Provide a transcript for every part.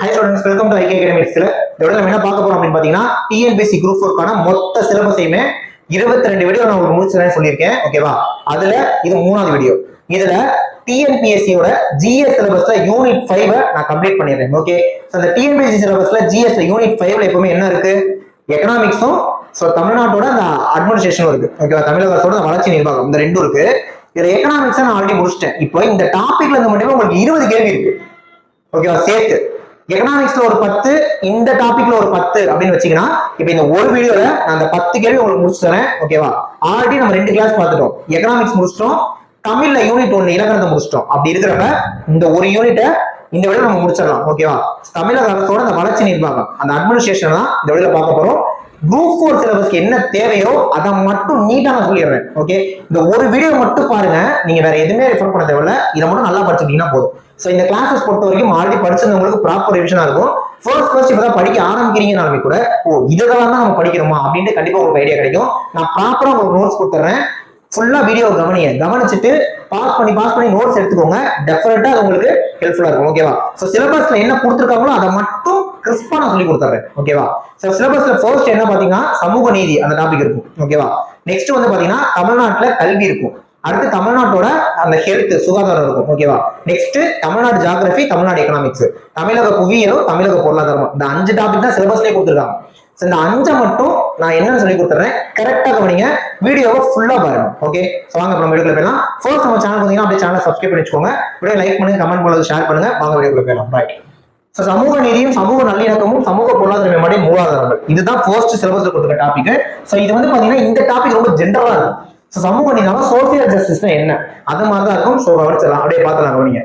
Hi students, welcome to IK அகாடமிக்ஸ்ல. இதோட நம்ம என்ன பார்க்க போறோம் அப்படின்னு பாத்தீங்கன்னா, டிஎன்பிஎஸ்சி குரூப் 4க்கான மொத்த சிலபஸையுமே 22 வீடியோ நான் உங்களுக்கு முடிச்சுறேன்னு சொல்லியிருக்கேன். ஓகேவா? அதுல இது 3வது வீடியோ. இதுல டிஎன்பிஎஸ்சியோட ஜிஎஸ் சிலபஸ்ல யூனிட் 5 நான் கம்ப்ளீட் பண்ணிடுறேன். ஓகே, அந்த டிஎன்பிஎஸ்சி சிலபஸ்ல ஜிஎஸ் யூனிட் 5ல எப்பவுமே என்ன இருக்கு? எக்கனாமிக்ஸும் தமிழ்நாட்டோட அந்த அட்மினிஸ்ட்ரேஷனும் இருக்கு. ஓகேவா? தமிழக அரசோட வளர்ச்சி நிர்வாகம், இந்த ரெண்டும் இருக்கு. இதுல எக்கனாமிக்ஸ் நான் ஆல்ரெடி முடிச்சிட்டேன். இப்போ இந்த டாபிக்ல இருந்து மட்டுமே உங்களுக்கு 20 கேள்வி இருக்கு. ஓகேவா? சேர்த்து எக்கனாமிக்ஸ்ல ஒரு 10, இந்த டாபிக்ல ஒரு 10 அப்படின்னு வச்சீங்கன்னா, இப்ப இந்த ஒரு வீடியோல நான் அந்த 10 கேள்வி உங்களுக்கு முடிச்சு தரேன். ஓகேவா? ஆல்ரெடி நம்ம 2 கிளாஸ் பார்த்துட்டோம். எக்கனாமிக்ஸ் முடிச்சிட்டோம், தமிழ்ல யூனிட் 1 இலக்கணத்தை முடிச்சிட்டோம். அப்படி இருக்கிறப்ப இந்த ஒரு யூனிட்டை இந்த வீடியோ நம்ம முடிச்சிடலாம். ஓகேவா? தமிழக அரசோட அந்த வளர்ச்சி நிர்வாகம், அந்த அட்மினிஸ்ட்ரேஷன் தான் இந்த வீடியோல பார்க்க போறோம். குரூப் 4 சிலபஸ்க்கு என்ன தேவையோ அதை மட்டும் நீட்டா நான் சொல்லிடுறேன். ஓகே, இந்த ஒரு வீடியோ மட்டும் பாருங்க, நீங்க வேற எதுவுமே ரெஃபர் பண்ண தேவையில்ல. இதை மட்டும் நல்லா படிச்சுட்டீங்கன்னா போதும். சோ இந்த கிளாஸஸ் பொறுத்த வரைக்கும் ஆல்ரெடி படிச்சிருந்தவங்களுக்கு ப்ராப்பர் ரிவிஷனா இருக்கும். ஃபர்ஸ்ட் இப்பதான் படிக்க ஆரம்பிக்கிறீங்கனாலுமே கூட, இதெல்லாம் தான் நம்ம படிக்கிறோமா அப்படின்ட்டு கண்டிப்பா உங்களுக்கு ஐடியா கிடைக்கும். நான் ப்ராப்பரா உங்களுக்கு நோட்ஸ் கொடுத்துறேன். ஃபுல்லா வீடியோ கவனிச்சுட்டு பாஸ் பண்ணி நோட்ஸ் எடுத்துக்கோங்க. டெஃபினட்டா அது உங்களுக்கு ஹெல்ப்ஃபுல்லா இருக்கும். ஓகேவா? சோ சிலபஸ்ல என்ன கொடுத்துருக்காங்களோ அதை மட்டும் கிறிஸ்பா நான் சொல்லி கொடுத்துறேன். ஓகேவா? சோ சிலபஸ்ல ஃபர்ஸ்ட் என்ன பாத்தீங்கன்னா சமூக நீதி அந்த டாபிக் இருக்கும். ஓகேவா? நெக்ஸ்ட் வந்து பாத்தீங்கன்னா தமிழ்நாட்டுல கல்வி இருக்கும். அடுத்து தமிழ்நாட்டோட அந்த ஹெல்த் சுகாதாரம் இருக்கும். ஓகேவா? Next Tamil Nadu geography, Tamil Nadu economics, தமிழக புவியியலும், தமிழக பொருளாதாரம், இந்த 5 டாபிக் தான் சிலபஸ்லயே கொடுத்துருக்காங்க. இந்த 5 மட்டும் நான் என்னன்னு சொல்லி கொடுத்துறேன். கரெக்டா கவனிங்க, வீடியோவை ஃபுல்லா பாருங்க. ஓகே, வாங்க நம்ம வீடியோக்குள்ள போயிடலாம். ஃபர்ஸ்ட் நம்ம சேனல் பார்த்தீங்கன்னா அப்படியே சேனலை சப்ஸ்கிரைப் பண்ணி வச்சுக்கோங்க. வீடியோ லைக் பண்ணுங்க, கமெண்ட் பண்ணுங்க, ஷேர் பண்ணுங்க. வாங்க வீடியோக்குள்ள போயிடலாம். ரைட். ஸோ சமூக நீதியும் சமூக நல்லிணக்கமும் சமூக பொருளாதார மேம்பாடு மூலாதாரங்கள், இதுதான் ஃபர்ஸ்ட் சிலபஸ்ல கொடுத்துருக்க டாபிக். ஸோ இது வந்து பாத்தீங்கன்னா இந்த டாபிக் ரொம்ப ஜென்ரலா இருக்கும். ஸோ சமூக நீதினா சோசியல் ஜஸ்டிஸ்னா என்ன, அது மாதிரிதான் இருக்கும். ஸோ கவனிச்சிடலாம், அப்படியே பார்த்துலாம். கவனிங்க.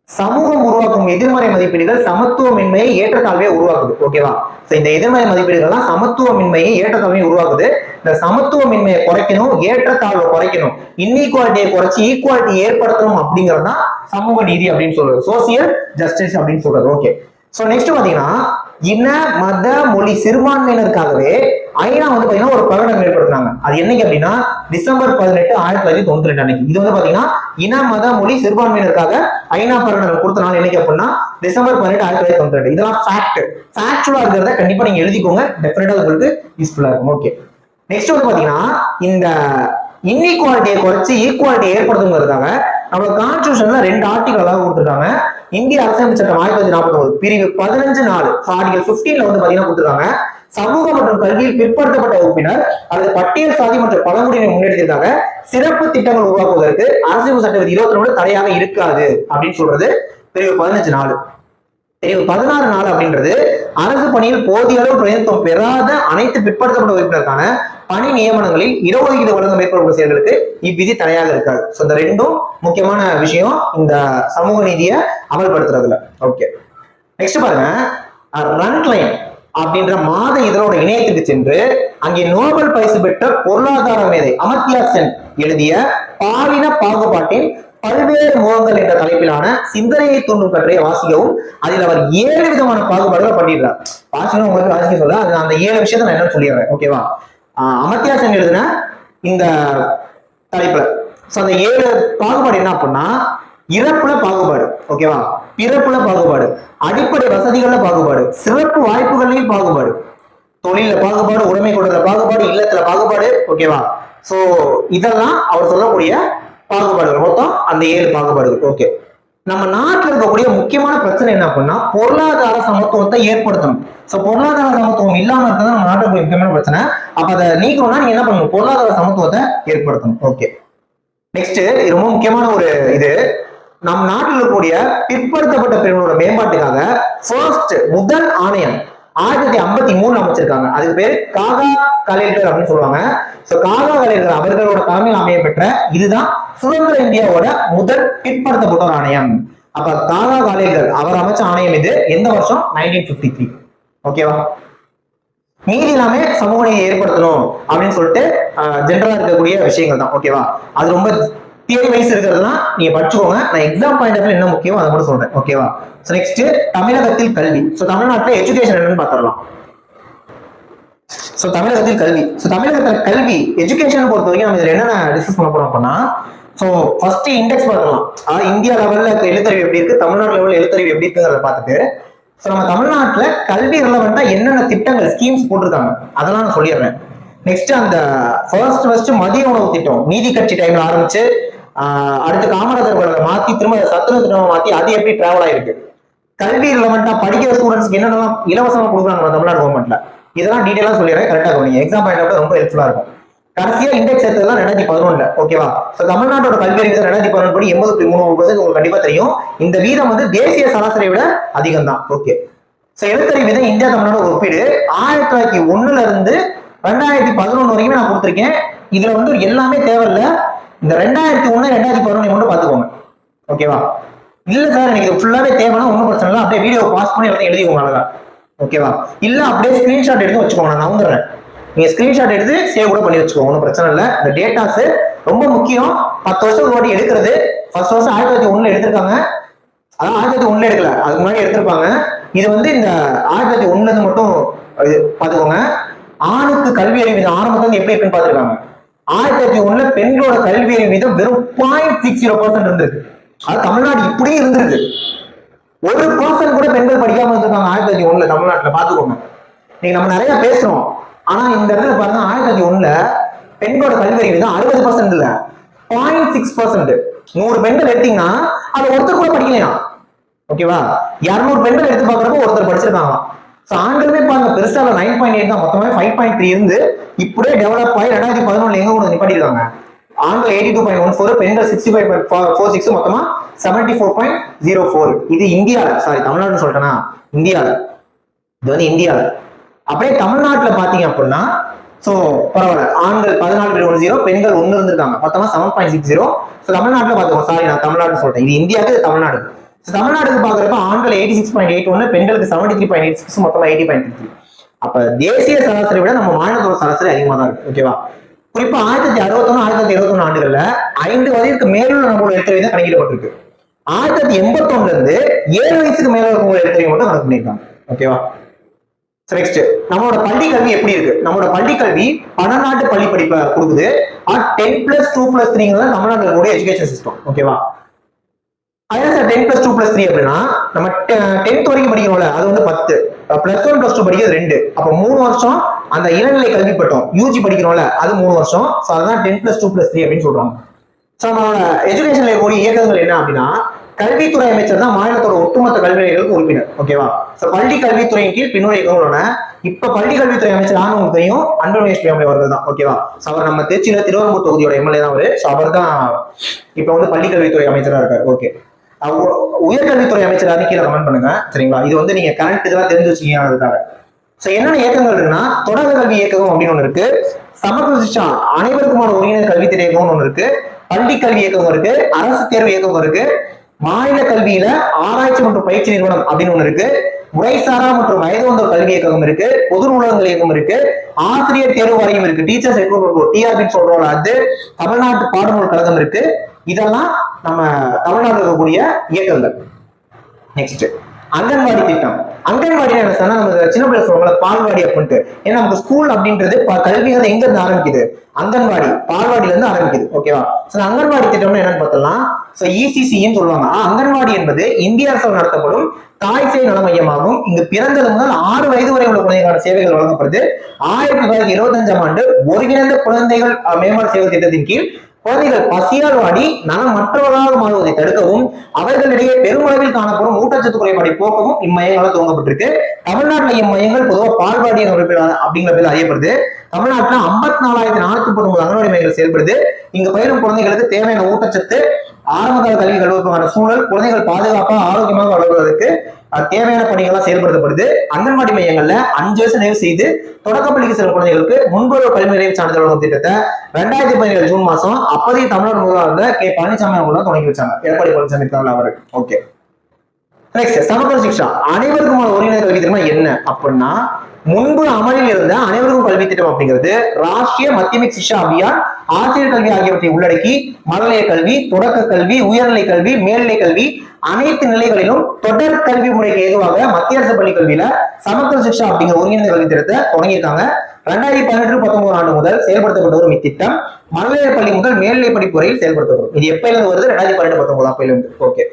சமூகம் உருவாக்கும் எதிர்மறை மதிப்பீடுகள் சமத்துவமின்மையை ஏற்றத்தாழ்வையை உருவாக்குது. ஓகேவா? இந்த எதிர்மறை மதிப்பீடுகள்லாம் சமத்துவமின்மையை ஏற்றத்தாழ்வையை உருவாக்குது. இந்த சமத்துவமின்மையை குறைக்கணும், ஏற்றத்தாழ்வை குறைக்கணும், இன்இக்வாலிட்டியை குறைச்சி ஈக்குவாலிட்டி ஏற்படுத்தணும் அப்படிங்கிறது தான் சமூக நீதி அப்படின்னு சொல்றது, சோசியல் ஜஸ்டிஸ் அப்படின்னு சொல்றது. ஓகே, சோ நெக்ஸ்ட் பாத்தீங்கன்னா இன மத மொழி சிறுபான்மையினருக்காகவே ஐநா வந்து பாத்தீங்கன்னா ஒரு பிரகடனம் ஏற்படுத்தினாங்க. அது என்னைக்கு அப்படின்னா டிசம்பர் 18, 1992 அன்னைக்கு. இது வந்து பாத்தீங்கன்னா இன மத மொழி சிறுபான்மையினருக்காக ஐநா பிரகடனம் கொடுத்த நாள் என்னைக்கு அப்படின்னா டிசம்பர் 18, 1992. இதெல்லாம் ஃபேக்சுவலா இருக்கிறத கண்டிப்பா நீங்க எழுதிக்கோங்க. டெஃபினட்டா உங்களுக்கு யூஸ்ஃபுல்லா இருக்கும். ஓகே, நெக்ஸ்ட் வந்து பாத்தீங்கன்னா இந்த இன்இக்வாலிட்டியை குறைச்சி ஈக்குவாலிட்டியை ஏற்படுத்துங்கிறதுக்காக நம்ம கான்ஸ்டிடியூஷன்ல 2 ஆர்டிகல் அதாவது கொடுத்துருக்காங்க. இந்திய அரசியல் சட்டம் 1949 பிரிவு 15(4) ஆர்டிகல் 15ல வந்து பாத்தீங்கன்னா கொடுத்துருக்காங்க. சமூக மற்றும் கல்வியில் பிற்படுத்தப்பட்ட வகுப்பினர் அல்லது பட்டியல் சாதி மற்றும் பழங்குடியினர் முன்னேற்றத்திற்காக சிறப்பு திட்டங்கள் உருவாக்குவதற்கு அரசியல் சட்ட விதி 22 தடையாக இருக்காது அப்படின்னு சொல்றது பிரிவு 15(4). பிரிவு 16(4) அப்படின்றது அரசு பணியில் போதிய அளவு பிரதிநிதித்துவம் பெறாத அனைத்து பிற்படுத்தப்பட்ட உறுப்பினருக்கான பணி நியமனங்களில் இடஒதுக்கீடு வழங்க மேற்கொள்ளப்படும் செயல்களுக்கு இவ்விதி தடையாக இருக்காது. ஸோ இந்த 2ம் முக்கியமான விஷயம் இந்த சமூக நீதியை அமல்படுத்துறதுல. ஓகே, நெக்ஸ்ட் பாருங்க, ரன்லைன் அப்படின்ற மாத இதழோட இணையத்துக்கு சென்று அங்கே நோபல் பரிசு பெற்ற பொருளாதார மேதை அமர்த்தியா சென் எழுதிய பாலின பாகுபாட்டின் பல்வேறு முகங்கள் என்ற தலைப்பிலான சிந்தனையை தூண்டும் கட்டுரையை வாசிக்கவும். அதில் அவர் 7 விதமான பாகுபாடுகளை பண்ணிடுறார். வாசிக்கணும், உங்களுக்கு வாசிக்க சொல்ல அது அந்த 7 விஷயத்த நான் என்ன சொல்லிடுறேன். ஓகேவா? அமர்த்தியா சென் எழுதின இந்த தலைப்புல அந்த 7 பாகுபாடு என்ன அப்படின்னா இறப்புல பாகுபாடு, ஓகேவா, பிறப்புல பாகுபாடு, அடிப்படை வசதிகள்ல பாகுபாடு, சிறப்பு வாய்ப்புகள்லையும் பாகுபாடு, தொழில பாகுபாடு, உடைமை கொண்டதுல பாகுபாடு, இல்லத்துல பாகுபாடு. ஓகேவா? சோ இதெல்லாம் அவர் சொல்லக்கூடிய பாகுபாடுகள், மொத்தம் அந்த 7 பாகுபாடுகள். ஓகே, நம்ம நாட்டில் இருக்கக்கூடிய முக்கியமான பிரச்சனை என்ன அப்படின்னா பொருளாதார சமத்துவத்தை ஏற்படுத்தணும். சோ பொருளாதார சமத்துவம் இல்லாம இருக்கிறது நம்ம நாட்டுக்கு முக்கியமான பிரச்சனை. அப்ப அதை நீக்கணும்னா நீங்க என்ன பண்ணணும்? பொருளாதார சமத்துவத்தை ஏற்படுத்தணும். ஓகே, நெக்ஸ்ட் ரொம்ப முக்கியமான ஒரு இது, நம் நாட்டில் இருக்கக்கூடிய பிற்படுத்தப்பட்ட பிரிவினரோட மேம்பாட்டுக்காக முதல் ஆணையம் 1953 அமைச்சிருக்காங்க. அதுக்கு பேரு காகா கலேல்கர் அப்படின்னு சொல்லுவாங்க. சோ காகா கலேல்கர் அவர்களோட தலைமையில் அமைய பெற்ற இதுதான் சுதந்திர இந்தியாவோட முதல் பிற்படுத்தப்பட்ட ஆணையம். அப்ப காகா கலேல்கர் அவர் அமைச்ச ஆணையம் இது. எந்த வருஷம்? 1953. ஓகேவா? மீதி எல்லாமே சமூக நீதி ஏற்படுத்தணும் அப்படின்னு சொல்லிட்டு ஜென்ரலா இருக்கக்கூடிய விஷயங்கள் தான். ஓகேவா? அது ரொம்ப தியரி வைஸ் இருக்கிறதுலாம் நீங்க படிச்சுக்கோங்க. நான் எக்ஸாம் பாயிண்ட் ஆஃப் என்ன முக்கியம் அதை மட்டும் சொல்றேன். ஓகேவா? சோ நெக்ஸ்ட் தமிழகத்தில் கல்வி. சோ தமிழ்நாட்டுல எஜுகேஷன் என்னன்னு பாத்துடலாம். சோ தமிழகத்தில் கல்வி. சோ தமிழகத்தில் கல்வி எஜுகேஷன் பொறுத்த வரைக்கும் நம்ம இதுல என்னென்ன டிஸ்கஸ் பண்ண போறோம் அப்படின்னா ஸோ ஃபர்ஸ்ட் இண்டெக்ஸ் பார்க்கலாம். இந்தியா லெவல்ல எழுத்தறிவு எப்படி இருக்கு, தமிழ்நாடு லெவலில் எழுத்தறிவு எப்படி இருக்குங்கிறத பார்த்துட்டு, ஸோ நம்ம தமிழ்நாட்டில் கல்வி ரிலவெண்டா என்னென்ன திட்டங்கள் ஸ்கீம்ஸ் போட்டிருக்காங்க அதெல்லாம் நான் சொல்லிடுறேன். நெக்ஸ்ட் அந்த ஃபர்ஸ்ட் மதிய உணவு திட்டம் நீதி கட்சி டைம்ல ஆரம்பிச்சு அடுத்து காமராஜர் மாத்தி திரும்ப சத்துணவு திட்டம் மாத்தி அது எப்படி டிராவல் ஆயிருக்கு, கல்வி ரிலவெண்டா படிக்கிற ஸ்டூடெண்ட்ஸ்க்கு என்னென்னலாம் இலவசமா கொடுக்குறாங்க தமிழ்நாடு கவர்மெண்ட்ல, இதெல்லாம் டீடைலா சொல்லிடுறேன். கரெக்டா கவனிங்க, எக்ஸாம் பாயிண்ட் ரொம்ப ஹெல்ப்ஃபுல்லா இருக்கும். கடைசியா இண்டெக்ஸ் எடுத்ததுலாம் 2011 ஓகேவா. தமிழ்நாட்டோட கல்வி அறிவு 2011 படி 80.3 உங்களுக்கு கண்டிப்பா தெரியும். இந்த வீதம் வந்து தேசிய சராசரியை விட அதிகம் தான். ஓகே, எழுத்தறிவு வீதம் இந்தியா தமிழ்நாடு ஒப்பீடு 1901 இருந்து 2011 வரைக்குமே நான் கொடுத்துருக்கேன். இதுல வந்து எல்லாமே தேவையில்ல, இந்த 2001 2011 மட்டும் பாத்துக்கோங்க ஓகேவா. இல்ல சார் எனக்கு இது ஃபுல்லாவே தேவைன்னா ஒன்றும் பிரச்சனை இல்லை, அப்படியே வீடியோ பாஸ் பண்ணி எழுதிக்கோங்க அழகா ஓகேவா. இல்ல அப்படியே ஸ்கிரீன்ஷாட் எடுத்து வச்சுக்கோங்க, நான் வந்துடுறேன். நீங்க ஸ்கிரீன்ஷாட் எடுத்து சேவ் கூட பண்ணி வச்சுக்கோங்க, ஒன்றும் பிரச்சனை இல்லை. இந்த டேட்டாஸ் ரொம்ப முக்கியம். 10 வருஷம் ஓடி எடுக்கிறது, ஃபர்ஸ்ட் வருஷம் 1901 எடுத்திருக்காங்க, அதான் 1901 எடுக்கல, அதுக்கு முன்னாடி எடுத்திருப்பாங்க. இது வந்து இந்த 1901 மட்டும் பாத்துக்கோங்க. ஆணுக்கு கல்வி அறிவு வீதம் ஆரம்பத்துல எப்படி இருக்குன்னு பாத்துருக்காங்க. 1901 பெண்களோட கல்வி அறிவு வீதம் வெறும் 0.60% இருந்திருக்கு. அது தமிழ்நாடு இப்படியே இருந்திருக்கு. 1% கூட பெண்கள் படிக்காம இருந்திருக்காங்க 1901 தமிழ்நாட்டுல, பாத்துக்கோங்க. நீங்க நம்ம நிறைய பேசுறோம், ஆனா இந்த இடத்துல பாருங்க 1901 பெண்களோட கல்வி அறிவு தான் 60% இல்ல 0.6%. 100 பெண்கள் எடுத்தீங்கன்னா அது ஒருத்தர் கூட படிக்கலையா ஓகேவா. 200 பெண்கள் எடுத்து பாக்குறப்ப ஒருத்தர் படிச்சிருக்காங்க. ஆண்களுமே பாருங்க பெருசா 9.8 தான், மொத்தமே 5.3 இருந்து இப்படியே டெவலப் ஆகி 2011 எங்க கொண்டு நிப்பாட்டிருக்காங்க. ஆண்கள் 82.14, பெண்கள் 65.46, மொத்தமா 74.04. இது இந்தியால, சாரி தமிழ்நாடு சொல்லிட்டேன்னா இந்தியால, இது வந்து இந்தியால. அப்படியே தமிழ்நாட்டுல பாத்தீங்க அப்படின்னா சோ பரவாயில்ல, ஆண்கள் 14.10, பெண்கள் 1 இருந்திருக்காங்க, மொத்தமா 7.60. தமிழ்நாட்டுல பாத்துக்கோங்க, சாரி நான் தமிழ்நாடு சொல்லிட்டேன், இது இந்தியாவுக்கு, இது தமிழ்நாடு. தமிழ்நாடுக்கு பாக்குறப்ப ஆண்கள் 86.81, பெண்களுக்கு 73.86, மொத்தமா 80.33. அப்ப தேசிய சராசரி விட நம்ம மாநிலத்தோட சராசரி அதிகமா தான் இருக்கு ஓகேவா. குறிப்பா 1961 1971 ஆண்டுகள்ல 5 வயதுக்கு மேலுள்ள நம்மளோட எழுத்தறிவு தான் கணக்கிடப்பட்டிருக்கு. 1981 இருந்து 7 வயசுக்கு மேல இருக்கவங்க எழுத்தறிவு மட்டும் கணக்கு பண்ணிருக்காங்க ஓகேவா. நெக்ஸ்ட் நம்மளோட பள்ளி கல்வி எப்படி இருக்கு. நம்மளோட பள்ளி கல்வி பன்னாட்டு பள்ளி படிப்பை கொடுக்குது. 10+2+3 தமிழ்நாட்டில் இருக்கக்கூடிய எஜுகேஷன் சிஸ்டம் ஓகேவா. அதான் சார் 10+2+3 அப்படின்னா நம்ம 10th வரைக்கும் படிக்கிறோம்ல, அது வந்து 10, +1 +2 படிக்கிறது 2, அப்ப 3 வருஷம். அந்த இளநிலை கல்வி பட்டம் யூஜி படிக்கிறோம்ல, அது 3 வருஷம். ஸோ அதான் 10+2+3 அப்படின்னு சொல்றாங்க. ஸோ நம்மளோட எஜுகேஷன்ல இருக்கக்கூடிய இயக்கங்கள் என்ன அப்படின்னா, கல்வித்துறை அமைச்சர் தான் மாநிலத்தோட ஒட்டுமொத்த கல்வி நிலையங்களுக்கு உறுப்பினர் ஓகேவா. ஸோ பள்ளி கல்வித்துறையின் கீழ் பின்னுரை இயக்கங்களோட இப்ப பள்ளி கல்வித்துறை அமைச்சர் உங்களுக்கு தெரியும், அன்பழகன் எஸ்பி அவர்கள் தான் ஓகேவா. அவர் நம்ம திருச்சியில திருவாரூர் தொகுதியோட எம்எல்ஏ தான் அவரு. ஸோ அவர் தான் இப்ப வந்து பள்ளி கல்வித்துறை அமைச்சரா இருக்காரு. ஓகே, உயர்கல்வித்துறை அமைச்சர் கீழே கமெண்ட் பண்ணுங்க சரிங்களா. இது வந்து நீங்க கரண்ட் இதெல்லாம் தெரிஞ்சு வச்சுக்கீங்க. சோ என்னென்ன இயக்கங்கள் இருக்குன்னா, தொடக்க கல்வி இயக்கம் அப்படின்னு ஒண்ணு இருக்கு, சமகிருஷ்டா அனைவருக்குமான ஒருங்கிணைந்த கல்வித்திட்ட இயக்கம்னு ஒண்ணு இருக்கு, பள்ளி கல்வி இயக்கம் இருக்கு, அரசு தேர்வு இயக்கம் இருக்கு, மாநில கல்வியில ஆராய்ச்சி மற்றும் பயிற்சி நிறுவனம் அப்படின்னு ஒண்ணு இருக்கு, முறைசாரா மற்றும் வயது வந்தோர் கல்வி இயக்கம் இருக்கு, பொது நூலகங்கள் இயக்கம் இருக்கு, ஆசிரியர் தேர்வு வாரியம் இருக்கு, டீச்சர்ஸ் ரெக்ரூட்மெண்ட் டிஆர்பின்னு சொல்றோம்ல அது, தமிழ்நாட்டு பாடநூல் கழகம் இருக்கு. இதெல்லாம் நம்ம தமிழ்நாட்டில் இருக்கக்கூடிய இயக்கங்கள். நெக்ஸ்ட் அங்கன்வாடி திட்டம். அங்கன்வாடி என்ன சொன்னா, நம்ம சின்ன பிள்ளை சொல்லுவாங்க பால்வாடி அப்படின்ட்டு. ஏன்னா நமக்கு ஸ்கூல் அப்படின்றது கல்விகள் எங்க இருந்து ஆரம்பிக்குது, அங்கன்வாடி பால்வாடியில இருந்து ஆரம்பிக்குது ஓகேவா. அங்கன்வாடி திட்டம்னு என்னன்னு பார்த்தலாம், இசிசின்னு சொல்லுவாங்க. அங்கன்வாடி என்பது இந்திய அரசால் நடத்தப்படும் தாய் சேய் நல மையமாகும். இங்கு பிறந்தது முதல் 6 வயது வரை உள்ள குழந்தைகளுக்கான சேவைகள் வழங்கப்படுது. 1925ஆம் ஆண்டு ஒருங்கிணைந்த குழந்தைகள் மேம்பாடு சேவை திட்டத்தின் கீழ் குழந்தைகள் பசியால் வாடி நலமற்றவர்களாக மாறுவதை தடுக்கவும், அவர்களிடையே பெருமளவில் காணப்படும் ஊட்டச்சத்து குறைபாடை போக்கவும் இம்மையங்களால் துவங்கப்பட்டிருக்கு. தமிழ்நாட்டில் இம்மையங்கள் பொதுவாக பால்வாடி அப்படிங்கிற பேர் அறியப்படுது. தமிழ்நாட்டில் 54,419 அங்கன்வாடி மையங்கள் செயல்படுது. இங்கு பயிரும் குழந்தைகளுக்கு தேவையான ஊட்டச்சத்து, ஆரம்பகால கல்வி கல்விக்கான சூழல், குழந்தைகள் பாதுகாப்பாக ஆரோக்கியமாக வளர்வதற்கு தேவையான பணிகள்லாம் செயல்படுத்தப்படுது. அங்கன்வாடி மையங்கள்ல 5 வருஷம் நிறைவு செய்து தொடக்கப்பள்ளிக்கு செல்லும் குழந்தைகளுக்கு முன்பருவ கல்வி நிறைவு சான்றிதழ் வழங்கும் திட்டத்தை 2017 ஜூன் மாசம் அப்போதைய தமிழ்நாடு முதல்வர் கே பழனிசாமி அவங்க தான் தொடங்கி வச்சாங்க. எடப்பாடி பழனிசாமி இருக்காங்க அவரு. ஓகே, நெக்ஸ்ட் சமக்கர சிக்ஷா, அனைவருக்குமான ஒருங்கிணைந்த கல்வி திட்டம் என்ன அப்படின்னா, முன்பு அமலில் இருந்த அனைவருக்கும் கல்வி திட்டம் அப்படிங்கிறது ராஷ்டிரிய மத்தியமிக் சிக்ஷா அபியான், ஆசிரியர் கல்வி ஆகியவற்றை உள்ளடக்கி மழலைய கல்வி, தொடக்க கல்வி, உயர்நிலை கல்வி, மேல்நிலை கல்வி அனைத்து நிலைகளிலும் தொடர் கல்வி முறைக்கு ஏதுவாக மத்திய அரசு பள்ளி கல்வியில சமக்கர சிக்ஷா அப்படிங்கிற ஒருங்கிணைந்த கல்வி திட்டத்தை தொடங்கியிருக்காங்க. 2018-19 ஆண்டு முதல் செயல்படுத்தப்பட்ட ஒரு இத்திட்டம் மழலைய பள்ளி முதல் மேல்நிலை படிப்பு வரையில் செயல்படுத்தப்படும். இது எப்ப இருந்து வருது? 2018-19 அப்ப இருந்து. ஓகே.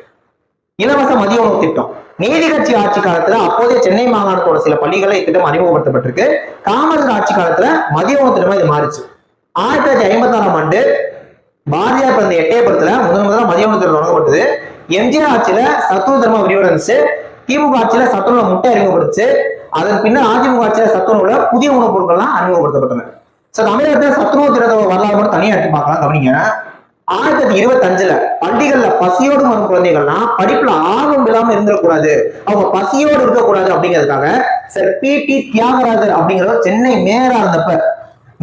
இலவச மதிய உணவு திட்டம் நீதி கட்சி ஆட்சி காலத்துல அப்போதைய சென்னை மாகாணத்தோட சில பள்ளிகளில் இத்திட்டம் அறிமுகப்படுத்தப்பட்டிருக்கு. காமராஜர் ஆட்சி காலத்துல மதிய உணவு திட்டமா இது மாறிச்சு. 1956 ஆண்டு பாரதியார் பிறந்த எட்டயபுரத்துல முதல் மதிய உணவு திட்டம் தொடங்கப்பட்டது. எம்ஜிஆர் ஆட்சியில சத்துணவு திட்டமா விரிவடைந்துச்சு. திமுக ஆட்சியில சத்துணவு முட்டை அறிமுகப்படுத்துச்சு. அதன் பின்னர் அதிமுக ஆட்சியில சத்துணவுல புதிய உணவுப் பொருட்கள்லாம் அறிமுகப்படுத்தப்பட்டன. தமிழகத்துல சத்துணவு திட்டத்தை வரலாறு மட்டும் தனியா எடுத்து பார்க்கலாம். கவனிங்க. 1925 பள்ளிகள்ல பசியோடு வரும் குழந்தைகள்லாம் படிப்புல ஆர்வம் இல்லாம இருந்துடக்கூடாது, அவங்க பசியோடு இருக்கக்கூடாது அப்படிங்கிறதுக்காக சார் பி.டி. தியாகராஜர் அப்படிங்கிற சென்னை மேயரா இருந்தப்ப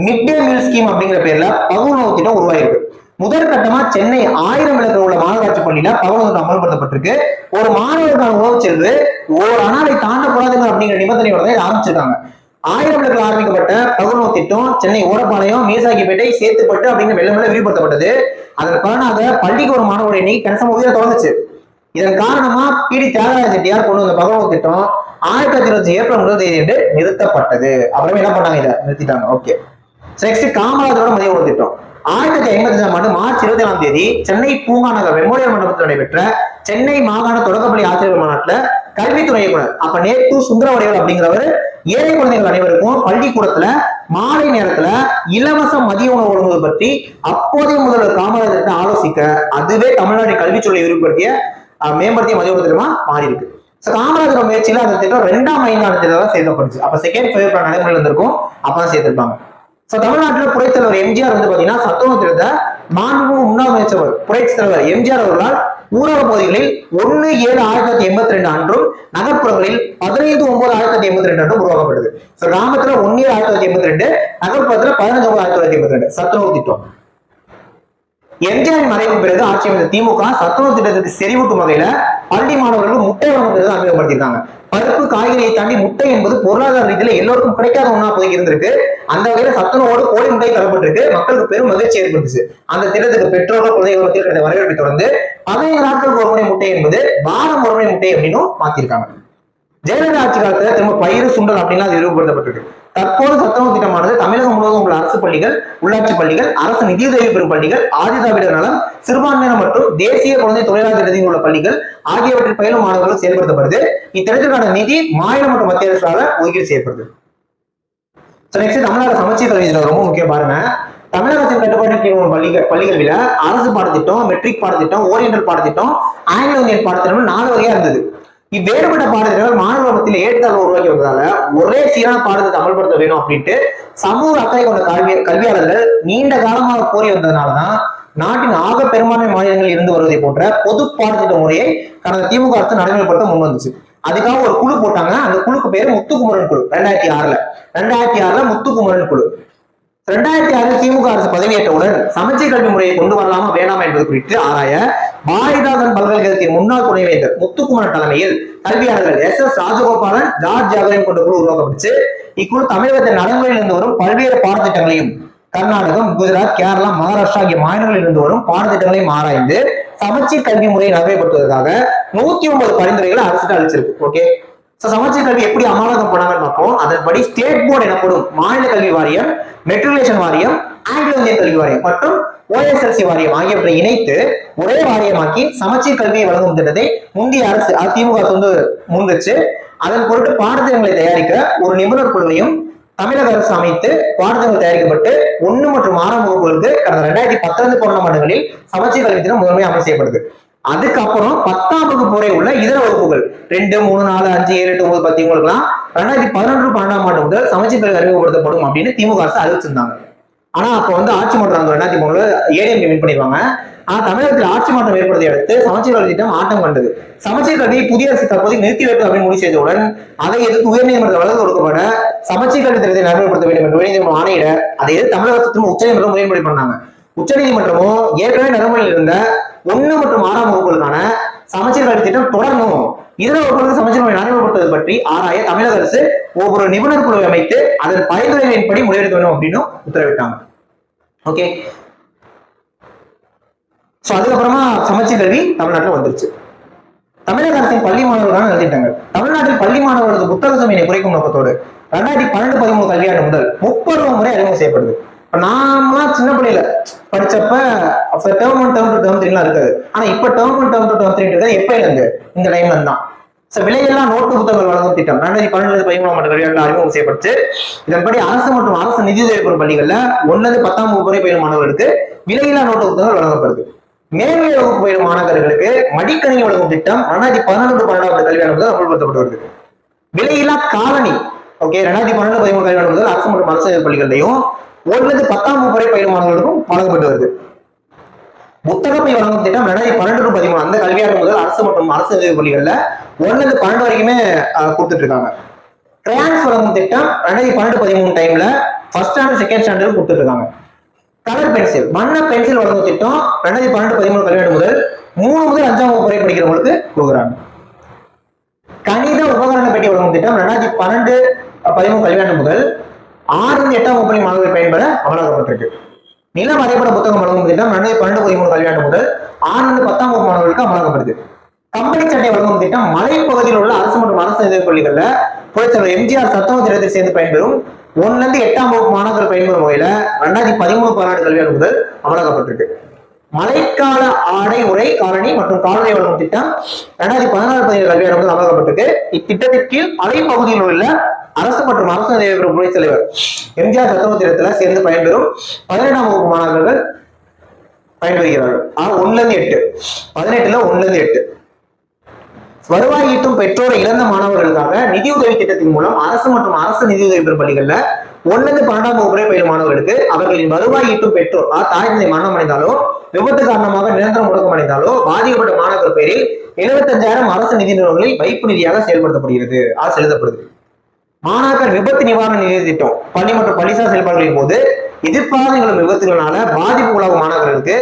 மிட் டே மீல் ஸ்கீம் அப்படிங்கிற பேர்ல பகுதி உணவு திட்டம் உருவாயிருக்கு. முதல் கட்டமா சென்னை 1000 விளக்கில் உள்ள மாநகராட்சி பள்ளியில பகுதி உணவு அமல்படுத்தப்பட்டிருக்கு. ஒரு மாணவருக்கான உணவு செல்வு ஒரு அனாதை தாண்டக்கூடாதுங்க அப்படிங்கிற நிபந்தனையோட தான் ஆரம்பிச்சிருக்காங்க. 1000 விளக்கில் ஆரம்பிக்கப்பட்ட பகுதி உணவு திட்டம் சென்னை ஓடப்பாளையம், மீசாக்கிப்பேட்டை, சேத்துப்பட்டு அப்படிங்கிற மெல்ல மெல்ல விரிவுபடுத்தப்பட்டது. அதன் பலனாக பள்ளிக்கு ஒரு மாணவரை எண்ணி கணிசமாக உயர தொடங்குச்சு. இதன் காரணமா பி.டி. தியாகராஜ செட்டியார் கொண்டு வந்த பகவத் திட்டம் 1925 ஏப்ரல் 1 நிறுத்தப்பட்டது. அப்புறமே என்ன பண்ணாங்க? இதை நிறுத்திட்டாங்க. ஓகே. நெக்ஸ்ட் காமராஜரோட மதிய உணவு திட்டம் 1955 ஆண்டு மார்ச் 27 சென்னை பூங்கா நகர் மெமோரியல் மண்டபத்தில் நடைபெற்ற சென்னை மாகாண தொடக்கப்பள்ளி ஆசிரியர் மாநாட்டில் கல்வித்துறை இயக்குனர் அப்ப நேத்து சுந்தரவடிகள் அப்படிங்கிறவர் ஏழை குழந்தைகள் அனைவருக்கும் பள்ளிக்கூடத்துல மாலை நேரத்துல இலவச மதிய உணவு வழங்குவது பற்றி அப்போதைய முதல்வர் காமராஜர் ஆலோசிக்க அதுவே தமிழ்நாடு கல்விச்சொல்லை விரிவுபடுத்திய மேம்படுத்திய மதிய உணவு திட்டமா மாறி இருக்கு. காமராஜர் முயற்சியில அந்த திட்டம் 2ஆம் ஐந்தாண்டு திட்டம் தான் சேர்க்கப்படுச்சு. அப்ப செகண்ட் ஃபேஸ் நடைமுறையில் இருந்திருக்கும், அப்பதான் சேர்த்திருப்பாங்க. தமிழ்நாட்டில் புரட்சித்தலைவர் எம்ஜிஆர் பாத்தீங்கன்னா சத்துணவு திட்டத்தை மாண்புமிகு முன்னாள் அமைச்சர் புரட்சித் தலைவர் எம்ஜிஆர் அவர்களால் ஊரக பகுதிகளில் 1/7/1982 அன்றும் நகர்ப்புறங்களில் 15/9/1982 அன்றும் உருவாக்கப்பட்டது. கிராமத்துல 1/7/1982, நகர்ப்புறத்துல 15/9/1982 சத்துணவு திட்டம். எம்ஜிஆர் மறைவுக்கு பிறகு ஆட்சி அமைந்த திமுக சத்துணவு திட்டத்துக்கு செறிவூட்டும் வகையில பள்ளி மாணவர்களுக்கு முட்டை வழங்குவது அறிமுகப்படுத்திருக்காங்க. பருப்பு காய்கறியை தாண்டி முட்டை என்பது பொருளாதார ரீதியில எல்லோருக்கும் கிடைக்காத ஒண்ணா அப்போதைக்கு இருந்திருக்கு. அந்த வகையில சத்துணவோடு கோழி முட்டை தரப்பட்டிருக்கு. மக்களுக்கு பெரும் மகிழ்ச்சி ஏற்பட்டுச்சு. அந்த திட்டத்துக்கு பெற்றோர்கள் குழந்தைகள் மத்தியில் கிடைத்த வரவேற்பை தொடர்ந்து 15 நாட்களுக்கு ஒரு முறை முட்டை என்பது வாரம் ஒரு முறை முட்டை அப்படின்னு மாத்திருக்காங்க. ஜெயலலிதா ஆட்சி காலத்துல திரும்ப பயிறு சுண்டல் அப்படின்னா அது விரிவுபடுத்தப்பட்டிருக்கு. தற்போது சத்துணவு திட்டமானது தமிழகம் முழுவதும் உள்ள அரசு பள்ளிகள், உள்ளாட்சி பள்ளிகள், அரசு நிதியுதவி பெறும் பள்ளிகள், ஆதிதிராவிடர் நலம், சிறுபான்மையினர் மற்றும் தேசிய குழந்தை தொழிலாளர் திட்டத்தில் உள்ள பள்ளிகள் ஆகியவற்றில் பயிலும் மாணவர்களுக்கு செயல்படுத்தப்படுது. இத்திட்டத்திற்கான நிதி மாநில மற்றும் மத்திய அரசால ஒதுக்கீடு செய்யப்படுது. நெக்ஸ்ட் தமிழ்நாடு சமச்சீர் கல்வி ரொம்ப முக்கியம் பாருங்க. தமிழக அரசின் கட்டுப்பாட்டு பள்ளிகள்ல அரசு பாடத்திட்டம், மெட்ரிக் பாடத்திட்டம், ஓரியண்டல் பாடத்திட்டம், ஆங்கிலோ இந்தியன் பாடத்திட்டம் 4 வகையா இருந்தது. இவ்வேறுபட்ட பாடத்திட்டங்கள் மாணவர்கள் மத்தியில் ஏற்றத்தாழ்வு உருவாக்கி வந்ததால ஒரே சீரான பாடத்தை அமல்படுத்த வேணும் அப்படின்ட்டு சமூக அக்கறை கொண்ட கல்வியாளர்கள் நீண்ட காலமாக கோரி வந்ததுனாலதான் நாட்டின் ஆக பெரும்பான்மை மாநிலங்களில் இருந்து வருவதை போன்ற பொது பாடத்திட்ட முறையை கடந்த திமுக அரசு நடைமுறைப்படுத்த முன் வந்துச்சு. அதுக்காக ஒரு குழு போட்டாங்க. அந்த குழுக்கு பேரு முத்துக்குமரன் குழு. 2006 முத்துக்குமரன் குழு. 2006 திமுக அரசு பதவியேற்றவுடன் சமச்சீர் கல்வி முறையை கொண்டு வரலாமா வேணாமா என்பது குறித்து ஆராய பாரதிதாசன் பல்கலைக்கழகத்தின் முன்னாள் துணைவேந்தர் முத்துக்குமரன் தலைமையில் கல்வியாளர்கள் S.S. ராஜகோபாலன், ஜார்ஜ் ஜாகரையும் கொண்ட குழு உருவாக்கப்பட்டுச்சு. இக்குழு தமிழகத்தின் நடைமுறையில் இருந்து வரும் பல்வேறு பாடத்திட்டங்களையும் கர்நாடகம், குஜராத், கேரளா, மகாராஷ்டிரா ஆகிய மாநிலங்களில் இருந்து வரும் பாடத்திட்டங்களையும் ஆராய்ந்து சமச்சீர் கல்வி முறையை நடைமுறைப்படுத்துவதற்காக 109 பரிந்துரைகளை அரசுக்கு அளிச்சிருக்கு. ஓகே. சமச்சீர் கல்வி எப்படி அமலாக்கம் பண்ணாங்கன்னு பார்ப்போம். அதன்படி ஸ்டேட் போர்டு எனப்படும் மாநில கல்வி வாரியம், மெட்ரிகுலேஷன் வாரியம், ஆங்கிலோ இந்தியன் கல்வி வாரியம் மற்றும் OSLC வாரியம் ஆகியவற்றை இணைத்து ஒரே வாரியமாக்கி சமச்சீர் கல்வியை வழங்கும் திட்டத்தை முந்தைய அரசு திமுக முன் வச்சு அதன் பொருட்டு பாடத்திட்டங்களை தயாரிக்க ஒரு நிபுணர் குழுவையும் தமிழக அரசு அமைத்து பாடத்திட்டங்கள் தயாரிக்கப்பட்டு 1 மற்றும் 6ஆம் வகுப்புகளுக்கு கடந்த 2019 ஆண்டுகளில் சமச்சீர் கல்வி திட்டம் முதன்மை அமல் செய்யப்படுது. அதுக்கப்புறம் 10ஆம் வகுப்பு வரை உள்ள இதர வகுப்புகள் 2, 3, 4, 5, 7, 8, 9, 10 இவங்களுக்குலாம் 2011-12ஆம் ஆண்டு முதல் சமச்சீர் கல்வி அறிமுகப்படுத்தப்படும் அப்படின்னு திமுக அரசு அறிவிச்சிருந்தாங்க. ஆனா அப்ப ஆட்சி மாற்றம் 2003 ஏடிஎம்கே வின் பண்ணிடுவாங்க. ஆனா தமிழகத்தில் ஆட்சி மாற்றம் ஏற்படுத்தி அடுத்து சமச்சீர் கல்வி திட்டம் ஆட்டம் கண்டது. சமச்சீர் கல்வியை புதிய அரசு தற்போதைக்கு நிறுத்தி வைப்பது அப்படின்னு முடிவு செய்தவுடன் அதை எதிர்த்து உயர்நீதிமன்ற வழக்கு கொடுக்கப்பட சமச்சீர் கல்வி திட்டத்தை நடைமுறைப்படுத்த வேண்டும் என்று உயர்நீதிமன்றம் ஆணையிட அதை எதிர்த்து தமிழக அரசு உச்சநீதிமன்றம் முறைப்படி பண்ணாங்க. உச்சநீதிமன்றமும் ஏற்கனவே நடைமுறையில் இருந்த 1 மற்றும் 6ஆம் வகுப்புகளுக்கான சமச்சீர் கல்வி திட்டம் தொடரணும், இதர வகுப்புகளுக்கு சமச்சீர் முறை நடைமுறைப்படுத்துவது பற்றி ஆராய தமிழக அரசு ஒவ்வொரு நிபுணர் குழுவை அமைத்து அதன் பரிந்துரைகளின்படி முடிவெடுக்க வேண்டும் அப்படின்னு உத்தரவிட்டாங்க. ஓகே, அதுக்கப்புறமா சமச்சீர் கல்வி தமிழ்நாட்டில் வந்துருச்சு. தமிழக அரசின் பள்ளி மாணவர்களான நலத்திட்டங்கள். தமிழ்நாட்டில் பள்ளி மாணவர்களது புத்தக சுமையை குறைக்கும் நோக்கத்தோடு 2012-13 கல்வியாண்டு முதல் 30 முறை அறிமுகம் செய்யப்படுது. நாமலாம் சின்ன பிள்ளையில படிச்சப்ப டேர்ம் 1 டேர்ம் 2 டேர்ம் 3 எல்லாம் இருக்காது. ஆனா இப்ப டேர்ம் 1 டேர்ம் 2 டேர்ம் 3 இருக்காது. எப்ப இருந்து இந்த டைம்ல தான் விலையெல்லாம் நோட்டு புத்தகங்கள் வழங்கும் திட்டம் 2012-13 கல்வியாண்டில் அறிமுகம் செய்யப்பட்டு இதன்படி அரசு மற்றும் அரசு நிதியுதவி பெறும் பள்ளிகள்ல 1-10ஆம் வகுப்பு வரை பயிலும் மாணவர்களுக்கு விலையில்லா நோட்டு புத்தகங்கள் வழங்கப்படுது. மேல்நிலை வகுப்பு பயிலும் மாணவர்களுக்கு மடிக்கணினி வழங்கும் திட்டம் 2011-12 கல்வியாண்டு முதல் அமல்படுத்தப்பட்டு வருது. விலையில்லா காலனி ஓகே 2012-13 கல்வியாண்டு முதல் அரசு மற்றும் அரசு பள்ளிகளிலையும் 1-10ஆம் வகுப்பு வரை பயிலும் மாணவர்களுக்கும் வழங்கப்பட்டு வருது. புத்தகப்பை வழங்கும் திட்டம் 2012-13 அந்த கல்வியாண்டு முதல் அரசு மற்றும் அரசு பள்ளிகள்ல 1-12 வரைக்குமே கொடுத்துட்டு இருக்காங்க. கிரையான்ஸ் வழங்கும் திட்டம் 2012-13 டைம்ல ஃபர்ஸ்ட் ஸ்டாண்டர்ட் செகண்ட் ஸ்டாண்டர்ட் கொடுத்துட்டு இருக்காங்க. கலர் பென்சில் வண்ண பென்சில் வழங்கும் திட்டம் 2012-13 கல்வியாண்டு முதல் 3 முதல் 5ஆம் வகுப்பு வரை படிக்கிறவங்களுக்கு கொடுக்குறாங்க. கணித உபகரண பெட்டி வழங்கும் திட்டம் 2012-13 கல்வியாண்டு முதல் 6-8ஆம் வகுப்பு மாணவர்கள் பயன்பெற அமலாக்கப்பட்டிருக்கு. நில வரைபட புத்தகம் வழங்கும் திட்டம் 2012-13 கல்வியாண்டு முதல் 6-10ஆம் வகுப்பு மாணவர்களுக்கு அமலாக்கப்படுது. கம்பெனி சட்டை வழங்கும் திட்டம் மலைப்பகுதியில் உள்ள அரசு மற்றும் அரசு நிதியுதவி பள்ளிகள்ல புரட்சியாளர் எம்ஜிஆர் சத்துணவு திட்டத்தில் சேர்ந்து பயன்பெறும் 1-8ஆம் வகுப்பு மாணவர்கள் பயன்பெறும் வகையில 2013-14 கல்வியாண்டு முதல் அமலாக்கப்பட்டிருக்கு. மழைக்கால ஆடை உரை காலனி மற்றும் காலனி வழங்கும் திட்டம் 2016-17 கல்வியாண்டு முதல் அமலாக்கப்பட்டிருக்கு. இத்திட்டத்தின் கீழ் மலைப்பகுதியில் உள்ள அரசு மற்றும் அரசு நிதியுதவி பெறும் புரட்சித் தலைவர் எம்ஜிஆர் சத்துணவு திட்டத்தில் சேர்ந்து பயன்பெறும் 12ஆம் வகுப்பு மாணவர்கள் பயன்பெறுகிறார்கள். 1-8 18ல 1-8 வருவாய் ஈட்டும் பெற்றோரை இழந்த மாணவர்களுக்காக நிதியுதவி திட்டத்தின் மூலம் அரசு மற்றும் அரசு நிதியுதவி பெறும் பள்ளிகள்ல 1-12ஆம் வகுப்பு வரை பயிலும் மாணவர்களுக்கு அவர்களின் வருவாய் ஈட்டும் பெற்றோர் தாய் தந்தை மரணம் அடைந்தாலோ விபத்து காரணமாக நிரந்தர முடக்கம் அடைந்தாலோ பாதிக்கப்பட்ட மாணவர்கள் பேரில் 75,000 அரசு நிதி நிறுவனங்களில் வைப்பு நிதியாக செயல்படுத்தப்படுகிறது செலுத்தப்படுது. மாணாக்கர் விபத்து நிவாரண நிதி திட்டம் பள்ளி மற்றும் பள்ளிசார் செயல்பாடுகளின் போது எதிர்பாராத நிகழும் விபத்துகளால பாதிப்புக்குள்ளாகும் மாணவர்களுக்கு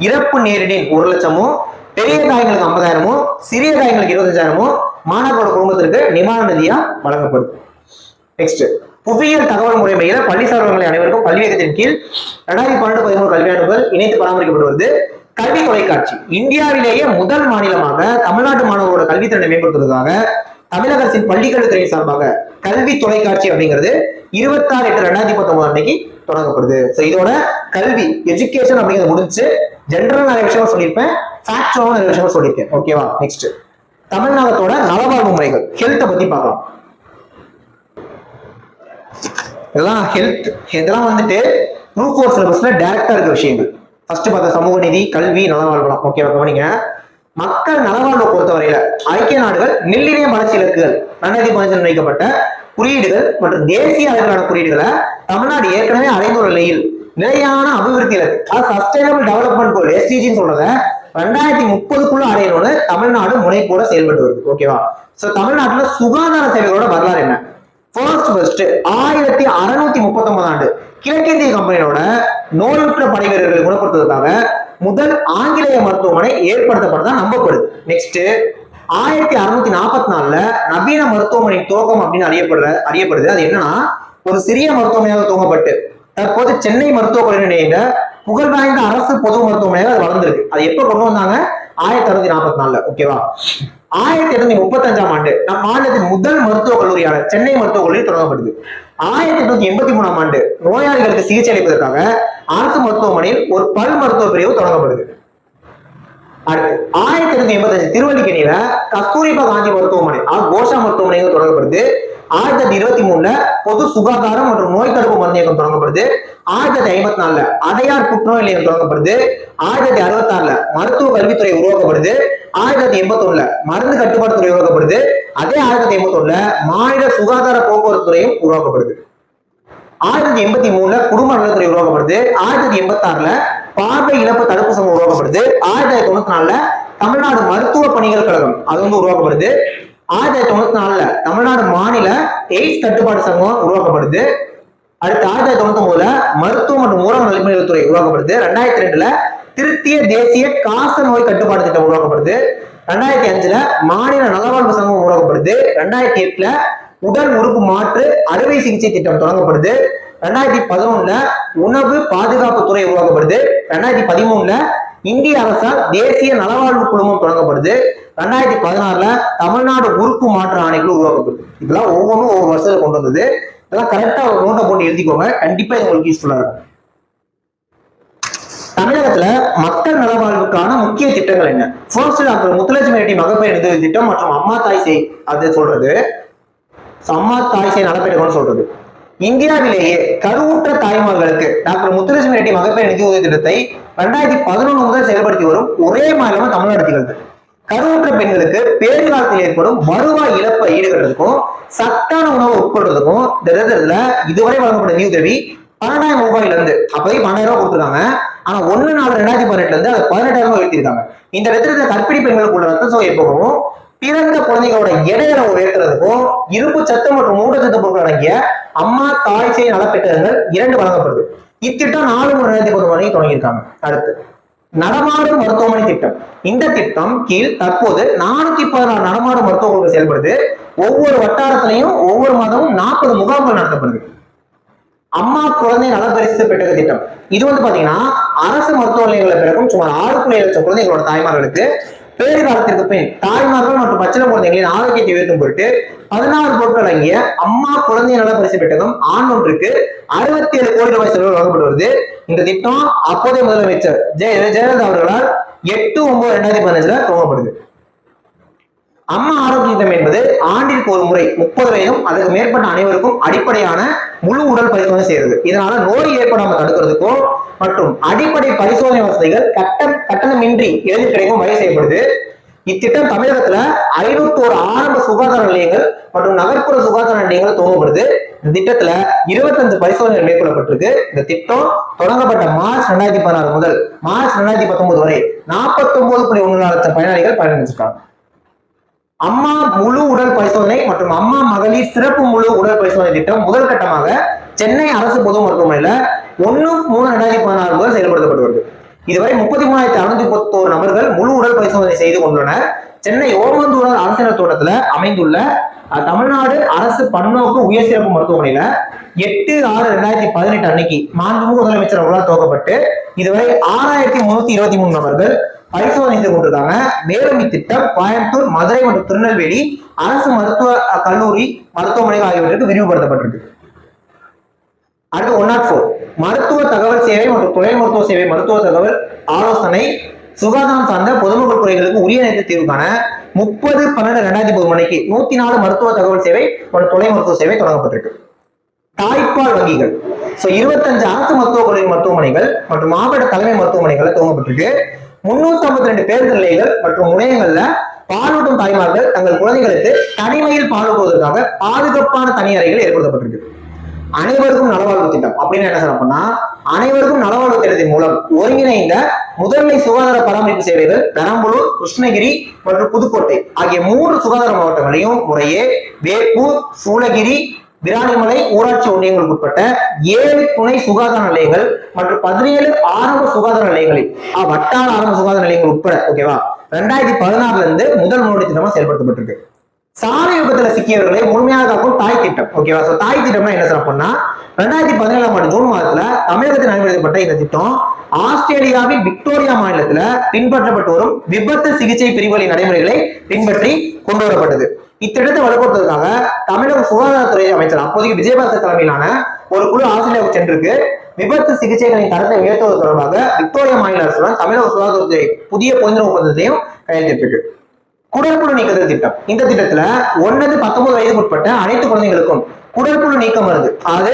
இறப்பு நேரிடின் 1 லட்சமும் பெரிய காயங்களுக்கு 50,000மும் சிறிய காயங்களுக்கு 25,000மும் மாணவர்களோட குடும்பத்திற்கு நிவாரண நிதியா வழங்கப்படுது. நெக்ஸ்ட் புவியியல் தகவல் முறைமையில பள்ளி சார்பங்களை அனைவருக்கும் கல்வி இயக்கத்தின் கீழ் 2012-13 கல்வியாண்டுகள் இணைத்து பராமரிக்கப்பட்டு வருது. கல்வி தொலைக்காட்சி இந்தியாவிலேயே முதல் மாநிலமாக தமிழ்நாட்டு மாணவர்களோட கல்வித்திறனை மேம்படுத்துவதற்காக தமிழக அரசின் பள்ளிக்கல்வித்துறை சார்பாக கல்வி தொலைக்காட்சி அப்படிங்கிறது 26/8/2019 அன்னைக்கு தொடங்கப்படுது. இதோட கல்வி எஜுகேஷன் அப்படிங்கிறது முடிஞ்சு ஜெனரல் நிறைய விஷயமா சொல்லியிருப்பேன், ஃபேக்ட்ஸாவும் நிறைய விஷயமா சொல்லியிருக்கேன். ஓகேவா? நெக்ஸ்ட் தமிழ்நாட்டோட நலவாழ்வு முறைகள் ஹெல்த்தை பத்தி பார்க்கலாம். இதெல்லாம் வந்துட்டு குரூப் 4 சிலபஸ்ல டைரக்டா இருக்க விஷயங்கள். ஃபர்ஸ்ட் பார்த்த சமூக நீதி, கல்வி, நலவாழ்வு. ஓகேவா? கவனிங்க. மக்கள் நலவாழ்வை பொறுத்தவரையில ஐக்கிய நாடுகள் மில்லினியம் வளர்ச்சி இலக்குகள் 2015 வைக்கப்பட்ட குறியீடுகள் மற்றும் தேசிய அளவிலான குறியீடுகளை தமிழ்நாடு ஏற்கனவே அடைந்துள்ள நிலையில் நிலையான அபிவிருத்தி இலக்கு சஸ்டைனபிள் டெவலப்மெண்ட் கோல் SDGன்னு சொல்றத 2030க்குள்ள அடையணும்னு தமிழ்நாடு முனைப்போட செயல்பட்டு வருது. ஓகேவா? தமிழ்நாட்டுல சுகாதார சேவைகளோட வரலாறு என்ன? ஃபர்ஸ்ட் 1639 ஆண்டு கிழக்கிந்திய கம்பெனியோட நோயுற்ற படை வீரர்களை குணப்படுத்துவதற்காக முதல் ஆங்கிலேய மருத்துவமனை ஏற்படுத்தப்பட்டதா நம்பப்படுது. நெக்ஸ்ட் 1644ல நவீன மருத்துவமனை துவக்கம் அப்படின்னு அறியப்படுது. அது என்னன்னா ஒரு சிறிய மருத்துவமனையாக துவங்கப்பட்டு தற்போது சென்னை மருத்துவக் கல்லூரி நிலையில புகழ் வாய்ந்த அரசு பொது மருத்துவமனையாக அது வளர்ந்திருக்கு. அது எப்ப கொண்டு வந்தாங்க? 1644. ஓகேவா? 1835ஆம் ஆண்டு நம் மாநிலத்தின் முதல் மருத்துவக் கல்லூரியான சென்னை மருத்துவக் கல்லூரி தொடங்கப்படுது. 1883ஆம் ஆண்டு நோயாளிகளுக்கு சிகிச்சை அளிப்பதற்காக அரசு மருத்துவமனையில் ஒரு பல் மருத்துவ பிரிவு தொடங்கப்படுது. அடுத்து 1885 திருவல்லிக்கேணியில கஸ்தூரிபா காந்தி மருத்துவமனை கோஷா மருத்துவமனை தொடங்கப்படுது. 1923ல பொது சுகாதாரம் மற்றும் நோய் தடுப்பு மருந்து இயக்கம் தொடங்கப்படுது. 1954ல அடையார் புற்றுநோய் நிலையம் தொடங்கப்படுது. 1966ல மருத்துவ கல்வித்துறை உருவாக்கப்படுது. 1981ல மருந்து கட்டுப்பாட்டு துறை உருவாக்கப்படுது. அதே 1981ல மாநில சுகாதார போக்குவரத்து துறையும் உருவாக்கப்படுது. 1983ல குடும்ப நலத்துறை உருவாக்கப்படுது. 1986ல பார்வை இழப்பு தடுப்பு சங்கம் உருவாக்கப்படுது. 1994ல தமிழ்நாடு மருத்துவ பணிகள் கழகம் அது உருவாக்கப்படுது. 1994ல தமிழ்நாடு மாநில எய்ட்ஸ் கட்டுப்பாடு சங்கம் உருவாக்கப்படுது. அடுத்து 1999ல மருத்துவ மற்றும் ஊரக நலத்துறை உருவாக்கப்படுது. 2002ல திருத்திய தேசிய காச நோய் கட்டுப்பாடு திட்டம் உருவாக்கப்படுது. 2005 மாநில நலவாழ்வு சங்கம் உருவாக்கப்படுது. 2008 உடல் உறுப்பு மாற்று அறுவை சிகிச்சை திட்டம் தொடங்கப்படுது. 2011 உணவு பாதுகாப்பு துறை உருவாக்கப்படுது. 2013 இந்திய அரசால் தேசிய நலவாழ்வு குழுமம் தொடங்கப்படுது. 2016 தமிழ்நாடு உறுப்பு மாற்று ஆணைக்குழு உருவாக்கப்படுது. இதெல்லாம் ஒவ்வொன்றும் ஒவ்வொரு வருஷத்துல கொண்டு வந்தது. இதெல்லாம் கரெக்டா ஒரு நோட்டை போட்டு எழுதிக்கோங்க. கண்டிப்பா இது உங்களுக்கு யூஸ்ஃபுல்லா இருக்கும். தமிழகத்துல மக்கள் நலவாழ்வுக்கான முக்கிய திட்டங்கள் என்ன? ஃபர்ஸ்ட் டாக்டர் முத்துலட்சுமி ரெட்டி மகப்பேறு நிதி திட்டம் மற்றும் அம்மா தாய் சேய் அது சொல்றது. அம்மா தாய் சேய் நலப்பேறுன்னு சொல்றது. இந்தியாவிலேயே கருவுற்ற தாய்மார்களுக்கு டாக்டர் முத்துலட்சுமி ரெட்டி மகப்பேறு நிதி உதவி திட்டத்தை 2011 முதல் செயல்படுத்தி வரும் ஒரே மாநிலமா தமிழ்நாடு திகழ்து. கருவுற்ற பெண்களுக்கு பேறுகாலத்தில் ஏற்படும் வருவாய் இழப்பை ஈடுகட்டுறதுக்கும் சத்தான உணவை உட்கொள்றதுக்கும் இந்த திட்டத்துல இதுவரை வழங்கப்பட்ட நிதி உதவி 12,000 ரூபாயில இருந்து அப்போதைக்கு 12,000 ரூபாய் கொடுத்துருக்காங்க. ஆனா 1/4/2018 இருந்து அது 18,000 ரூபாய் உயர்த்திருக்காங்க. இந்த திட்டத்துல கர்ப்பிணி பெண்களுக்கு உள்ள ரத்த சோகை போகவும் பிறந்த குழந்தைகளோட எடைகளை உயர்த்துறதுக்கும் இரும்பு சத்து மற்றும் ஊட்டச்சத்து பொருட்கள் அடங்கிய அம்மா தாய் சேய் நலத்திட்டங்கள் 2 வழங்கப்படுது. இத்திட்டம் 4/2011 தொடங்கியிருக்காங்க. அடுத்து நடமாடும் மருத்துவமனை திட்டம். இந்த திட்டம் கீழ் தற்போது 416 நடமாடும் மருத்துவமனைகள் செயல்படுது. ஒவ்வொரு வட்டாரத்திலையும் ஒவ்வொரு மாதமும் 40 முகாம்கள் நடத்தப்படுது. அம்மா குழந்தை நலப்பரிசு பெட்டக திட்டம். இது பாத்தீங்கன்னா அரசு மருத்துவ நிலையங்களில் பிறக்கும் சுமார் 6.7 லட்சம் குழந்தைகளோட தாய்மார்களுக்கு பேறு காலத்திற்கு பின் தாய்மார்கள் மற்றும் பச்சிளம் குழந்தைகளின் ஆரோக்கியத்தை உயர்த்தும் பொருட்டு 16 பொருட்கள் அடங்கிய அம்மா குழந்தை நலப்பரிசு பெட்டகம் ஆண்டு ஒன்றுக்கு 67 கோடி ரூபாய் செலவு வழங்கப்பட்டு வருது. இந்த திட்டம் அப்போதைய முதலமைச்சர் ஜெயலலிதா அவர்களால் 8/9/2015 துவங்கப்படுது. அம்மா ஆரோக்கிய திட்டம் என்பது ஆண்டிற்கு ஒரு முறை 30 வயதும் அதற்கு மேற்பட்ட அனைவருக்கும் அடிப்படையான முழு உடல் பரிசோதனை செய்யறது. இதனால நோய் ஏற்படாமல் தடுக்கிறதுக்கும் மற்றும் அடிப்படை பரிசோதனை வசதிகள் கட்டணமின்றி எளிதில் கிடைக்கும் வகை செய்யப்படுது. இத்திட்டம் தமிழகத்துல 501 ஆரம்ப சுகாதார நிலையங்கள் மற்றும் நகர்ப்புற சுகாதார நிலையங்கள் துவங்கப்படுது. இந்த திட்டத்துல 25 பரிசோதனைகள் மேற்கொள்ளப்பட்டிருக்கு. இந்த திட்டம் தொடங்கப்பட்ட மார்ச் 2016 முதல் மார்ச் 2019 வரை 49.1 லட்சம் பயனாளிகள் பயனடைஞ்சிருக்காங்க. அம்மா முழு உடல் பரிசோதனை மற்றும் அம்மா மகளிர் சிறப்பு முழு உடல் பரிசோதனை திட்டம் முதல் கட்டமாக சென்னை அரசு பொது மருத்துவமனையில 1/3/2016 முதல் செயல்படுத்தப்பட்டு வருது. இதுவரை 33,631 நபர்கள் முழு உடல் பரிசோதனை செய்து கொண்டுள்ளனர். சென்னை ஓமந்தூரார் அரசினர் தோட்டத்துல அமைந்துள்ள தமிழ்நாடு அரசு பன்னோக்கு உயர் சிறப்பு மருத்துவமனையில 8/6/2018 அன்னைக்கு மாண்புமிகு முதலமைச்சர் அவர்களால் துவக்கப்பட்டு இதுவரை 6,323 நபர்கள் பரிசோதனை செய்து கொண்டிருக்காங்க. மேலும் இத்திட்டம் கோயம்புத்தூர், மதுரை மற்றும் திருநெல்வேலி அரசு மருத்துவ கல்லூரி மருத்துவமனைகள் ஆகியவற்றிற்கு விரிவுபடுத்தப்பட்டிருக்கு. அடுத்து 104 மருத்துவ தகவல் சேவை மற்றும் துணை மருத்துவ சேவை மருத்துவ தகவல் ஆலோசனை சுகாதாரம் சார்ந்த பொதுமக்கள் குறைகளுக்கு உரிய நேரத்தில் தீர்வு காண 30/12/2010 மணிக்கு 104 மருத்துவ தகவல் சேவை மற்றும் துணை மருத்துவ சேவை தொடங்கப்பட்டிருக்கு. தாய்ப்பால் வங்கிகள் 25 அரசு மருத்துவக் கல்லூரி மருத்துவமனைகள் மற்றும் மாவட்ட தலைமை மருத்துவமனைகள் துவங்கப்பட்டிருக்கு. 352 பேருந்து நிலையங்கள் மற்றும் முனையங்கள்ல பாலூட்டும் தாய்மார்கள் தங்கள் குழந்தைகளுக்கு தனிமையில் பாலூட்டுவதற்காக பாதுகாப்பான தனி அறைகள் ஏற்படுத்தப்பட்டிருக்கு. அனைவருக்கும் நலவாழ்வு திட்டம் அப்படின்னு என்ன சொல்லப்போனா அனைவருக்கும் நலவாழ்வு திட்டத்தின் மூலம் ஒருங்கிணைந்த முதன்மை சுகாதார பராமரிப்பு சேவைகள் பெரம்பலூர், கிருஷ்ணகிரி மற்றும் புதுக்கோட்டை ஆகிய 3 சுகாதார மாவட்டங்களையும் முறையே வேப்பூர், சூளகிரி, விராலிமலை ஊராட்சி ஒன்றியங்களுக்கு உட்பட்ட 7 துணை சுகாதார நிலையங்கள் மற்றும் 17 ஆரம்ப சுகாதார நிலையங்களில் வட்டார ஆரம்ப சுகாதார நிலையங்கள் உட்பட ஓகேவா 2016 இருந்து முதல் முன்னோடி திட்டமா செயல்படுத்தப்பட்டிருக்கு. சாலை விபத்துல சிக்கியவர்களை முழுமையாக காக்கும் தாய் திட்டம் ஓகேவா. தாய் திட்டம்னா என்ன சொல்லப்போனா 2017ஆம் ஆண்டு ஜூன் மாதத்துல தமிழகத்தில் நடைமுறைப்பட்ட இந்த திட்டம் ஆஸ்திரேலியாவின் விக்டோரியா மாநிலத்துல பின்பற்றப்பட்டு வரும் விபத்து சிகிச்சை பிரிவுகளின் நடைமுறைகளை பின்பற்றி கொண்டு வரப்பட்டது. இத்திட்டத்தை வலுப்படுத்துவதற்காக தமிழக சுகாதாரத்துறை அமைச்சர் அப்போதைக்கு விஜயபாஸ்கர் தலைமையிலான ஒரு குழு ஆஸ்திரேலியாவுக்கு சென்றிருக்கு. விபத்து சிகிச்சைகளின் தரத்தை உயர்த்துவது தொடர்பாக விக்டோரியா மாநில அரசுடன் தமிழக சுகாதாரத்துறை புதிய பொதுநல ஒப்பந்தத்தையும் கையெழுத்திட்டிருக்கு. குடற்புழு நீக்குதல் திட்டம். இந்த திட்டத்துல 1-19 வயதுக்கு உட்பட்ட அனைத்து குழந்தைகளுக்கும் குடற்புழு நீக்க மருந்து அதாவது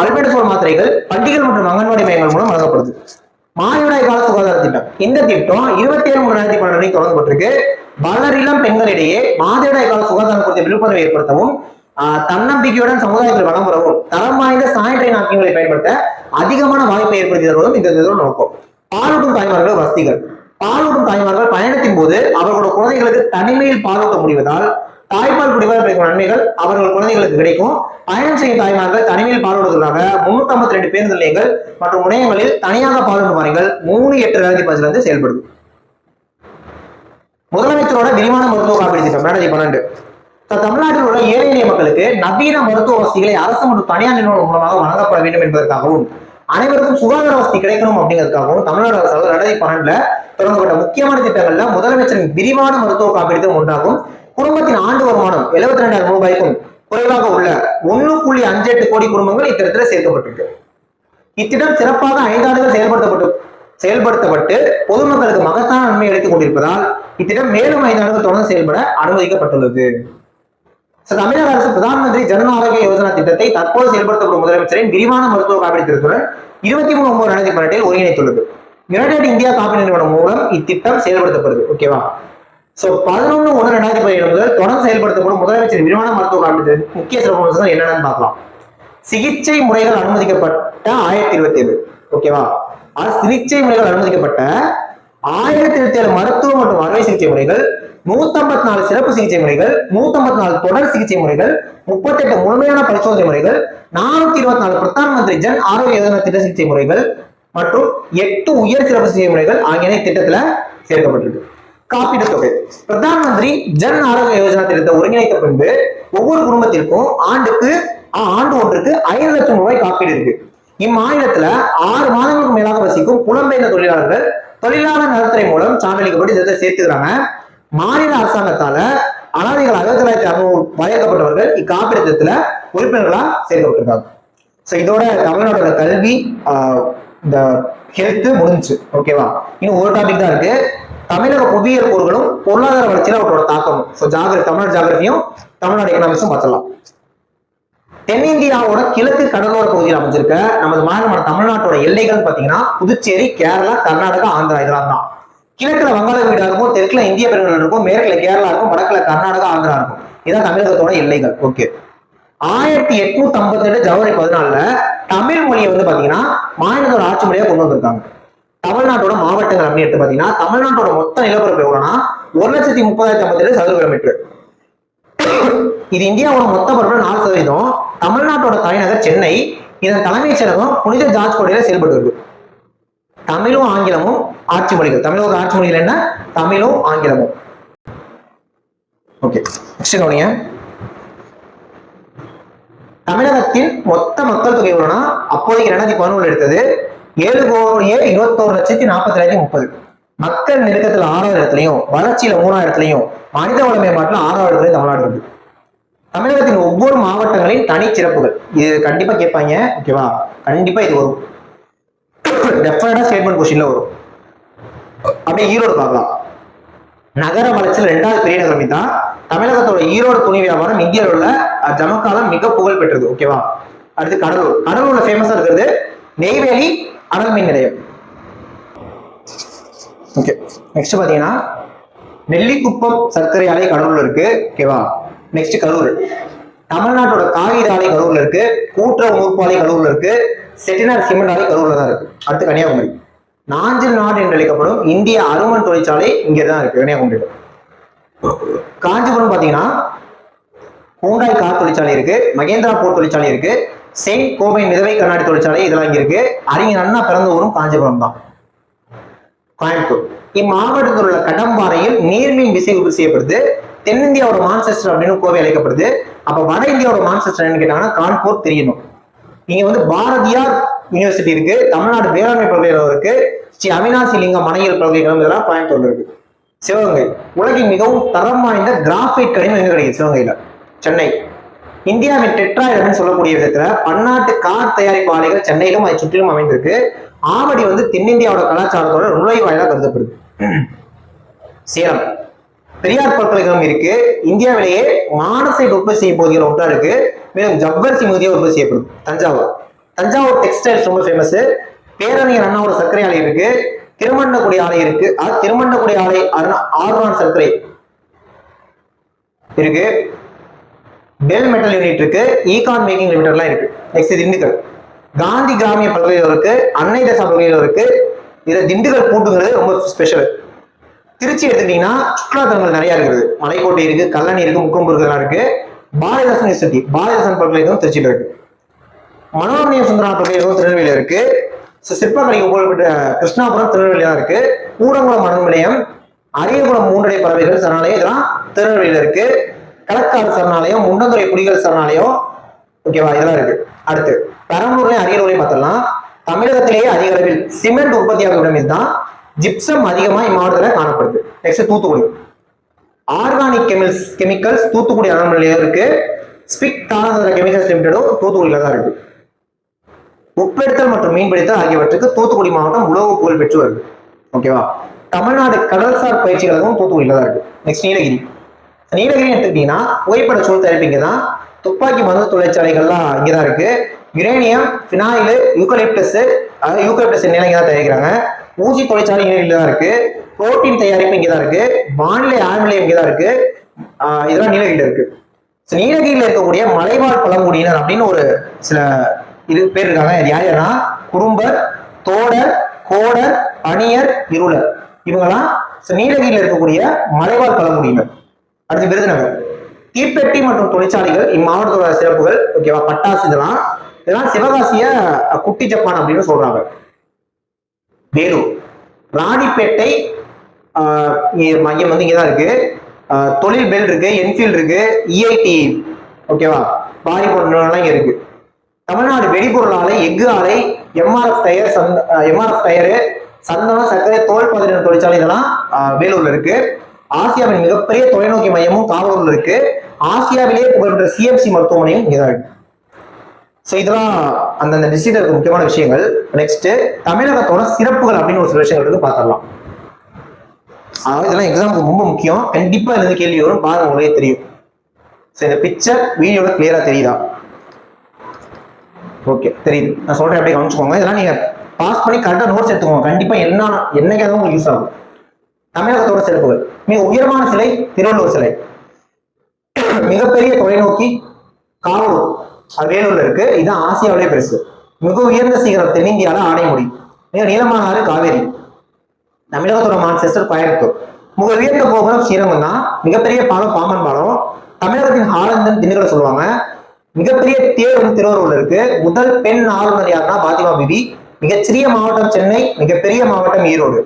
அல்பெண்டசோல் மாத்திரைகள் பள்ளிகள் மற்றும் அங்கன்வாடி மையங்கள் மூலம் வழங்கப்படுது. மாதவிடாய் கால சுகாதார திட்டம். இந்த திட்டம் 27/3/2012 தொடங்கப்பட்டிருக்கு. வளரிளம் பெண்களிடையே மாதவிடாய் கால சுகாதாரம் குறித்த விழிப்புணர்வை ஏற்படுத்தவும் தன்னம்பிக்கையுடன் சமுதாயத்தில் வளம் பெறவும் தரம் வாய்ந்த சானிடரி நாப்கின்களை பயன்படுத்த அதிகமான வாய்ப்பை ஏற்படுத்தி தருவதும் இந்த நோக்கம். பாலூட்டும் தாய்மார்கள் வசதிகள். பாலூட்டும் தாய்மார்கள் பயணத்தின் போது அவர்களோட குழந்தைகளுக்கு தனிமையில் பாலூட்ட முடிவதால் தாய்ப்பால் குடிவதால் கிடைக்கும் நன்மைகள் அவர்கள் குழந்தைகளுக்கு கிடைக்கும். பயணம் செய்யும் தாய்மார்கள் தனிமையில் பாலூடுவதற்காக 352 பேருந்து நிலையங்கள் மற்றும் முனையங்களில் தனியாக பாலூட்டும் முறைகள் 3/8/2015 செயல்படுது. முதலமைச்சரோட விரிவான மருத்துவ காப்பீடு திட்டம் 2012. தமிழ்நாட்டில் உள்ள ஏழை எளிய மக்களுக்கு நவீன மருத்துவ வசதிகளை அரசு மற்றும் தனியார் நிறுவனம் மூலமாக வழங்கப்பட வேண்டும் என்பதற்காகவும் அனைவருக்கும் சுகாதார வசதி கிடைக்கணும் அப்படிங்கிறதுக்காகவும் தமிழ்நாடு அரசு 2012 தொடங்கப்பட்ட முக்கியமான திட்டங்கள்ல முதலமைச்சரின் விரிவான மருத்துவ காப்பீடு ஒன்றாகும். குடும்பத்தின் ஆண்டு வருமானம் 72,000 ரூபாய்க்கும் குறைவாக உள்ள 1.58 கோடி குடும்பங்கள் இத்திட்டத்தில் சேர்க்கப்பட்டிருக்கு. இத்திட்டம் சிறப்பாக 5 ஆண்டுகள் செயல்படுத்தப்பட்டு பொதுமக்களுக்கு மகத்தான நன்மை அளித்துக் கொண்டிருப்பதால் இத்திட்டம் மேலும் 5 ஆண்டுகள் தொடர்ந்து செயல்பட அனுமதிக்கப்பட்டுள்ளது. தமிழக அரசு பிரதான் மந்திரி ஜன் ஆரோக்கிய யோஜனா திட்டத்தை தற்போது செயல்படுத்தப்படும் முதலமைச்சரின் விரிவான மருத்துவ காப்பீடு திட்டத்துடன் 23/9/2018 ஒருங்கிணைத்துள்ளது. யுனைடெட் இந்தியா காப்பீடு நிறுவனம் மூலம் இத்திட்டம் செயல்படுத்தப்படுது. ஓகேவா? 11/1/2017 முதல் தொடர்ந்து செயல்படுத்தப்படும் முதலமைச்சரின் விரிவான மருத்துவ காப்பீடு முக்கிய சிறப்பு என்னென்னு பார்க்கலாம். சிகிச்சை முறைகள் அனுமதிக்கப்பட்ட 1027. ஓகேவா? சிகிச்சை முறைகள் அனுமதிக்கப்பட்ட 1027 மருத்துவ மற்றும் அறுவை சிகிச்சை முறைகள், 154 சிறப்பு சிகிச்சை முறைகள், 154 தொடர் சிகிச்சை முறைகள், 38 முழுமையான பரிசோதனை முறைகள், 424 பிரதான் மந்திரி ஜன் ஆரோக்கிய யோஜனா திட்ட சிகிச்சை முறைகள் மற்றும் 8 உயர் சிறப்பு சிகிச்சை முறைகள் ஆகியவை திட்டத்துல சேர்க்கப்பட்டிருக்கு. காப்பீடு தொகை. பிரதான் மந்திரி ஜன் ஆரோக்கிய யோஜனா திட்டத்தை ஒருங்கிணைத்த பின்பு ஒவ்வொரு குடும்பத்திற்கும் ஆண்டு ஒன்றுக்கு 5 லட்சம் ரூபாய் காப்பீடு இருக்கு. இம்மாநிலத்துல 6 மாதங்களுக்கு மேலாக வசிக்கும் புலம்பெயர்ந்த தொழிலாளர்கள் தொழிலாளர் நலத்துறை மூலம் சான்றளிக்கப்பட்டு இதை சேர்த்துக்கிறாங்க. மாநில அரசாங்கத்தால அனாதைகள் 19,600 வரையறுக்கப்பட்டவர்கள் இக்காப்பீடு திட்டத்துல உறுப்பினர்களா சேர்க்கப்பட்டிருக்காங்க. இதோட தமிழ்நாட்டோட கல்வி இந்த ஹெல்த் முடிஞ்சு. ஓகேவா? இன்னும் ஒரு டாபிக் தான் இருக்கு. தமிழக புவியியல் கூறுகளும் பொருளாதார வளர்ச்சியில அவரோட தாக்கமும். தமிழ்நாடு ஜாகிரபியும் தமிழ்நாடு எக்கனாமிக்ஸும் பார்த்துடலாம். தென்னிந்தியாவோட கிழக்கு கடலோர பகுதியில் அமைஞ்சிருக்க நமது மாநிலமான தமிழ்நாட்டோட எல்லைகள் பாத்தீங்கன்னா புதுச்சேரி, கேரளா, கர்நாடகா, ஆந்திரா இதெல்லாம் தான். கிழக்குல வங்காள வீடா இருக்கும், தெற்குல இந்திய பெருங்கடல் இருக்கும், மேற்குல கேரளா இருக்கும், வடக்குல கர்நாடகா, ஆந்திரா இருக்கும். இதான் தமிழகத்தோட எல்லைகள். ஓகே. 1858 ஜனவரி 14 தமிழ் மொழியை பாத்தீங்கன்னா மாநிலத்தோட ஆட்சி மொழியா கொண்டு வந்திருக்காங்க. தமிழ்நாட்டோட மாவட்டங்கள் அப்படின்னு எடுத்து பாத்தீங்கன்னா தமிழ்நாட்டோட மொத்த நிலப்பரப்பு எவ்வளவுனா 1,30,057 சதுர கிலோமீட்டர். இது இந்தியாவோட மொத்த பரப்புல 4%. தமிழ்நாட்டோட தலைநகர் சென்னை. இதன் தலைமைச் செயலகம் புனித ஜார்ஜ் கோட்டையில செயல்பட்டு வருது. தமிழும் ஆங்கிலமும் ஆட்சி மொழிகள். தமிழோட ஆட்சி மொழிகள் என்ன? தமிழும் ஆங்கிலமும். ஓகே. நெக்ஸ்ட் கவனிங்க. தமிழகத்தின் மொத்த மக்கள் தொகை எவ்வளவுனா அப்போதைக்கு 2011 எடுத்தது 7,21,40,30. மக்கள் நெருக்கத்துல 6வது இடத்துலையும் வளர்ச்சியில 3வது இடத்துலையும் மனித வள மேம்பாட்டுல 6வது இடத்துலையும் தமிழ்நாடு இருக்கு. தமிழகத்தின் ஒவ்வொரு மாவட்டங்களின் தனிச்சிறப்புகள் இது கண்டிப்பா கேட்பாங்க. ஓகேவா? கண்டிப்பா இது வரும். டெஃபினட்டா ஸ்டேட்மெண்ட் கொஸ்டின்ல வரும். அப்படியே ஈரோடு பார்க்கலாம். நகர வளர்ச்சியில் 2வது பெரிய நகரம் தான். தமிழகத்தோட ஈரோடு துணி வியாபாரம் இந்தியாவில் உள்ள ஜமக்காலம் மிக புகழ் பெற்றது. ஓகேவா? அடுத்து கடலூர். கடலூர்ல ஃபேமஸா இருக்கிறது நெய்வேலி அனல் மின் நிலையம். ஓகே. நெக்ஸ்ட் பாத்தீங்கன்னா நெல்லிக்குப்பம் சர்க்கரை ஆலை கடலூர்ல இருக்கு. ஓகேவா? நெக்ஸ்ட் கரூர். தமிழ்நாட்டோட காகித ஆலை கரூர்ல இருக்கு, கூட்டுறவு நூற்பாலை கரூர்ல இருக்கு, செட்டிநாடு சிமெண்ட் ஆலை கரூர்ல தான் இருக்கு. அடுத்து கன்னியாகுமரி. நாஞ்சில் நாடு என்று அழைக்கப்படும் இந்திய அருமன் தொழிற்சாலை இங்கதான் இருக்கு, கன்னியாகுமரியில. காஞ்சிபுரம் பாத்தீங்கன்னா ஹூண்டாய் கார் தொழிற்சாலை இருக்கு, மகேந்திரா போர் தொழிற்சாலை இருக்கு, செயின்ட் கோபைன் மிதவை கண்ணாடி தொழிற்சாலை இதெல்லாம் இங்க இருக்கு. அறிஞர் அண்ணா பிறந்த ஊரும் காஞ்சிபுரம் தான். கோயம்புத்தூர். இம்மாவட்டத்தில் உள்ள கடம்பாறையில் நீர்மீன் விசை உற்பத்தி செய்யப்படுது. தென்னிந்தியாவோட மான்செஸ்டர் அப்படின்னு கோவை அழைக்கப்படுது. அப்ப வட இந்தியாவோட மான்செஸ்டர் கேட்டாங்கன்னா கான்பூர் தெரியணும். இங்க பாரதியார் யூனிவர்சிட்டி இருக்கு, தமிழ்நாடு வேளாண்மை பல்கலைக்கழகம் இருக்கு, ஸ்ரீ அவினாசி லிங்கம் மனையில் பல்கலைக்கழகம் இதெல்லாம் கோயம்புத்தூர்ல இருக்கு. சிவகங்கை. உலகின் மிகவும் தரம் வாய்ந்த கிராஃபைட் கனிமம் எங்க கிடைக்குது? சிவகங்கையில. சென்னை. இந்தியாவின் டெட்ராய்டு அப்படின்னு சொல்லக்கூடிய விதத்துல பன்னாட்டு கார் தயாரிப்பு ஆலைகள் சென்னையிலும் அதை சுற்றிலும் அமைந்திருக்கு. ஆவடி தென்னிந்தியாவோட கலாச்சாரத்தோட நுழைவாயிலா கருதப்படுது. சேலம். பெரியார் பல்கலைக்கழகம் இருக்கு. இந்தியாவிலேயே மானசைட் உற்பத்தி செய்ய போகிற ஒன்றா இருக்கு. மேலும் ஜவ்வரிசி மிகுதியா உற்பத்தி செய்யப்படும். தஞ்சாவூர் டெக்ஸ்டைல்ஸ் ரொம்ப ஃபேமஸ். பேரறிஞர் அண்ணாவோட சர்க்கரை ஆலை இருக்கு. திருமண்டக்குடி ஆலை இருக்கு. திருமண்டக்குடி ஆலை ஆர்வான் சர்க்கரை இருக்கு. பெல் மெட்டல் யூனிட் இருக்கு. ஈகான் மேக்கிங் லிமிடெட்லாம் இருக்கு. நெக்ஸ்ட் திண்டுக்கல். காந்தி கிராமிய பல்கலைக்கழகம் இருக்கு, அன்னை தசா பல்கலைக்கழகம் இருக்கு. இதுல திண்டுக்கல் பூட்டுங்கிறது ரொம்ப ஸ்பெஷல். திருச்சி எடுத்துக்கிட்டீங்கன்னா சுற்றுலா தலங்கள் நிறைய இருக்குது. மலைக்கோட்டை இருக்கு, கல்லணை இருக்கு, முக்கம்பூர்கள்லாம் இருக்கு. பாரதிதாசன் யூனிவர்சிட்டி, பாரதிதாசன் பல்கலைக்கழகம் திருச்சியில இருக்கு. மனோரமணிய சுந்தரா பல்கலைக்கழகம் திருநெல்வேலியில இருக்கு. சிற்பக்கலைக்கு புகழ்பெற்ற கிருஷ்ணாபுரம் திருநெல்வேலியா இருக்கு. கூடங்குளம் மணல் நிலையம், அரியகுளம் மூன்றடை பறவைகள் சரணாலயம் இதெல்லாம் திருநெல்வேலியில இருக்கு. களக்காடு சரணாலயம், முண்டந்துறை புலிகள் சரணாலயம், ஓகேவா, இதெல்லாம் இருக்கு. அடுத்து பெரம்பலூர்லயும் அரியலூரையும் பார்த்தலாம். தமிழகத்திலேயே அதிக அளவில் சிமெண்ட் உற்பத்தியாகும் இடம் இதுதான். ஜிப்சம் அதிகமா இம்மாவட்டத்தில் காணப்படுது. Next Thoothukudi. Organic chemicals Thoothukudi அனல்மில் இருக்கு. ஸ்பிக் தானந்தர கெமிக்கல்ஸ் லிமிடெடும் தூத்துக்குடியில தான் இருக்கு. உப்பெடுத்தல் மற்றும் மீன்பிடித்தல் ஆகியவற்றுக்கு தூத்துக்குடி மாவட்டம் உலக புகழ் பெற்று வருது. ஓகேவா. தமிழ்நாடு கடல்சார் பயிற்சி கழகம் தூத்துக்குடியில தான் இருக்கு. நெக்ஸ்ட் நீலகிரி. நீலகிரி எடுத்துக்கிட்டீங்கன்னா புகைப்பட சூழ் தயாரிப்பு இங்கதான். துப்பாக்கி மருந்து தொழிற்சாலைகள்லாம் இங்கதான் இருக்கு. யுரேனியம், பினாயில், யூக்கலிப்டஸ், யூக்கலிப்டஸ் நிலம் இங்கதான் தயாரிக்கிறாங்க. ஊசி தொழிற்சாலை நீலகிரியில தான் இருக்கு. புரோட்டீன் தயாரிப்பு இங்கதான் இருக்கு. வானிலை ஆய்வு நிலையம் இங்கதான் இருக்கு. இதெல்லாம் நீலகிரியில இருக்கு. நீலகிரியில இருக்கக்கூடிய மலைவாழ் பழங்குடியினர் அப்படின்னு ஒரு சில பேர் இருக்காங்க. யார் யாருன்னா குறும்பர், தோடர், கோடர், அணியர், இருளர், இவங்கெல்லாம் நீலகிரியில் இருக்கக்கூடிய மலைவாழ் பழங்குடியினர். அடுத்து விருதுநகர். தீப்பெட்டி மற்றும் தொழிற்சாலைகள் இம்மாவட்டத்தோட சிறப்புகள். ஓகேவா. பட்டாசு இதெல்லாம் சிவகாசிய குட்டி ஜப்பான் அப்படின்னு சொல்றாங்க. வேலூர். ராணிப்பேட்டை மையம் வந்து இங்கதான் இருக்கு. தொழில் பெல் இருக்கு, என்ஃபீல்டு இருக்கு, இஐடி, ஓகேவா, பாரி போன்றலாம் இங்க இருக்கு. தமிழ்நாடு வெடிபொருள் ஆலை, எஃகு ஆலை, எம்ஆர்எஃப் டயரு, சந்தனம், சர்க்கரை, தோல் பதனிடும் தொழிற்சாலை இதெல்லாம் வேலூர்ல இருக்கு. ஆசியாவின் மிகப்பெரிய தொலைநோக்கி மையமும் காவலூர்ல இருக்கு. ஆசியாவிலேயே புகழ்பெற்ற சிஎம்சி மருத்துவமனையும் இங்கதான் இருக்கு. ஸோ இதெல்லாம் அந்தந்த டிஸ்ட்ரிக்ட்ல இருக்க முக்கியமான விஷயங்கள். நெக்ஸ்ட் தமிழகத்தோட சிறப்புகள் அப்படின்னு ஒரு சில விஷயங்கள் இருக்கு, பார்த்துடலாம். இதெல்லாம் எக்ஸாமுக்கு ரொம்ப முக்கியம். கண்டிப்பா இருந்து கேள்வி வரும், பாருங்க, உங்களே தெரியும். சரி, இந்த பிக்சர் வீடியோட கிளியரா தெரியுதா? ஓகே, தெரியுது. நான் சொல்றேன், அப்படியே கவனிச்சுக்கோங்க. இதெல்லாம் நீங்க பாஸ் பண்ணி கரெக்டா நோட்ஸ் எடுத்துக்கோங்க. கண்டிப்பா என்னைக்காவது உங்களுக்கு யூஸ் ஆகும். தமிழகத்தோட சிறப்புகள். மிக உயரமான சிலை திருவள்ளுவர் சிலை. மிகப்பெரிய தொலைநோக்கி காவலூர், அது வேலூர்ல இருக்கு. இதுதான் ஆசியாவிலே பெருசு. மிக உயர்ந்த சிகரம் தென்னிந்தியால ஆனைமுடி. மிக நீளமான ஆறு காவேரி. தமிழகத்தோட மான்செஸ்டர் கோயம்புத்தூர். மிக உயர்ந்த கோபுரம் ஸ்ரீரங்கம் தான். மிகப்பெரிய பாலம் பாம்பன் பாலம். தமிழகத்தின் ஹாலந்தன் திண்டுக்கலை சொல்லுவாங்க. மிகப்பெரிய தேர் வந்து திருவாரூர்ல இருக்கு. முதல் பெண் ஆளுநர் யாருன்னா பாத்திமா பிபி. மிகச்சிறிய மாவட்டம் சென்னை, மிகப்பெரிய மாவட்டம் ஈரோடு.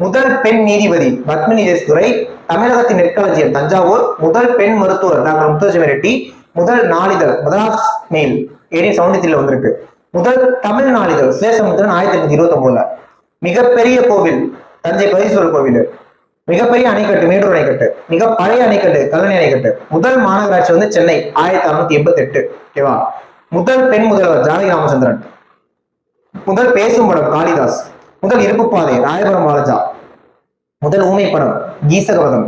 முதல் பெண் நீதிபதி பத்மினி துரை. தமிழகத்தின் நெற்களஞ்சியம் தஞ்சாவூர். முதல் பெண் மருத்துவர் டாக்டர் முத்துலட்சுமி ரெட்டி. முதல் நாளிதழ் மதராஸ் மெயில் 1873 வந்திருக்கு. முதல் தமிழ் நாளிதழ் சுயசமுத்திரன் 1829. மிகப்பெரிய கோவில் தஞ்சை பரீஸ்வரர் கோவில். மிகப்பெரிய அணைக்கட்டு மேட்டூர் அணைக்கட்டு. மிக பழைய அணைக்கட்டு கல்லணை அணைக்கட்டு. முதல் மாநகராட்சி வந்து சென்னை 1688. ஓகேவா. முதல் பெண் முதல்வர் ஜானகி ராமச்சந்திரன். முதல் பேசும் படம் காளிதாஸ். முதல் இருப்பு பாதை ராயபுரம் பாலஜா. முதல் ஊமை படம் கீசகவதம்.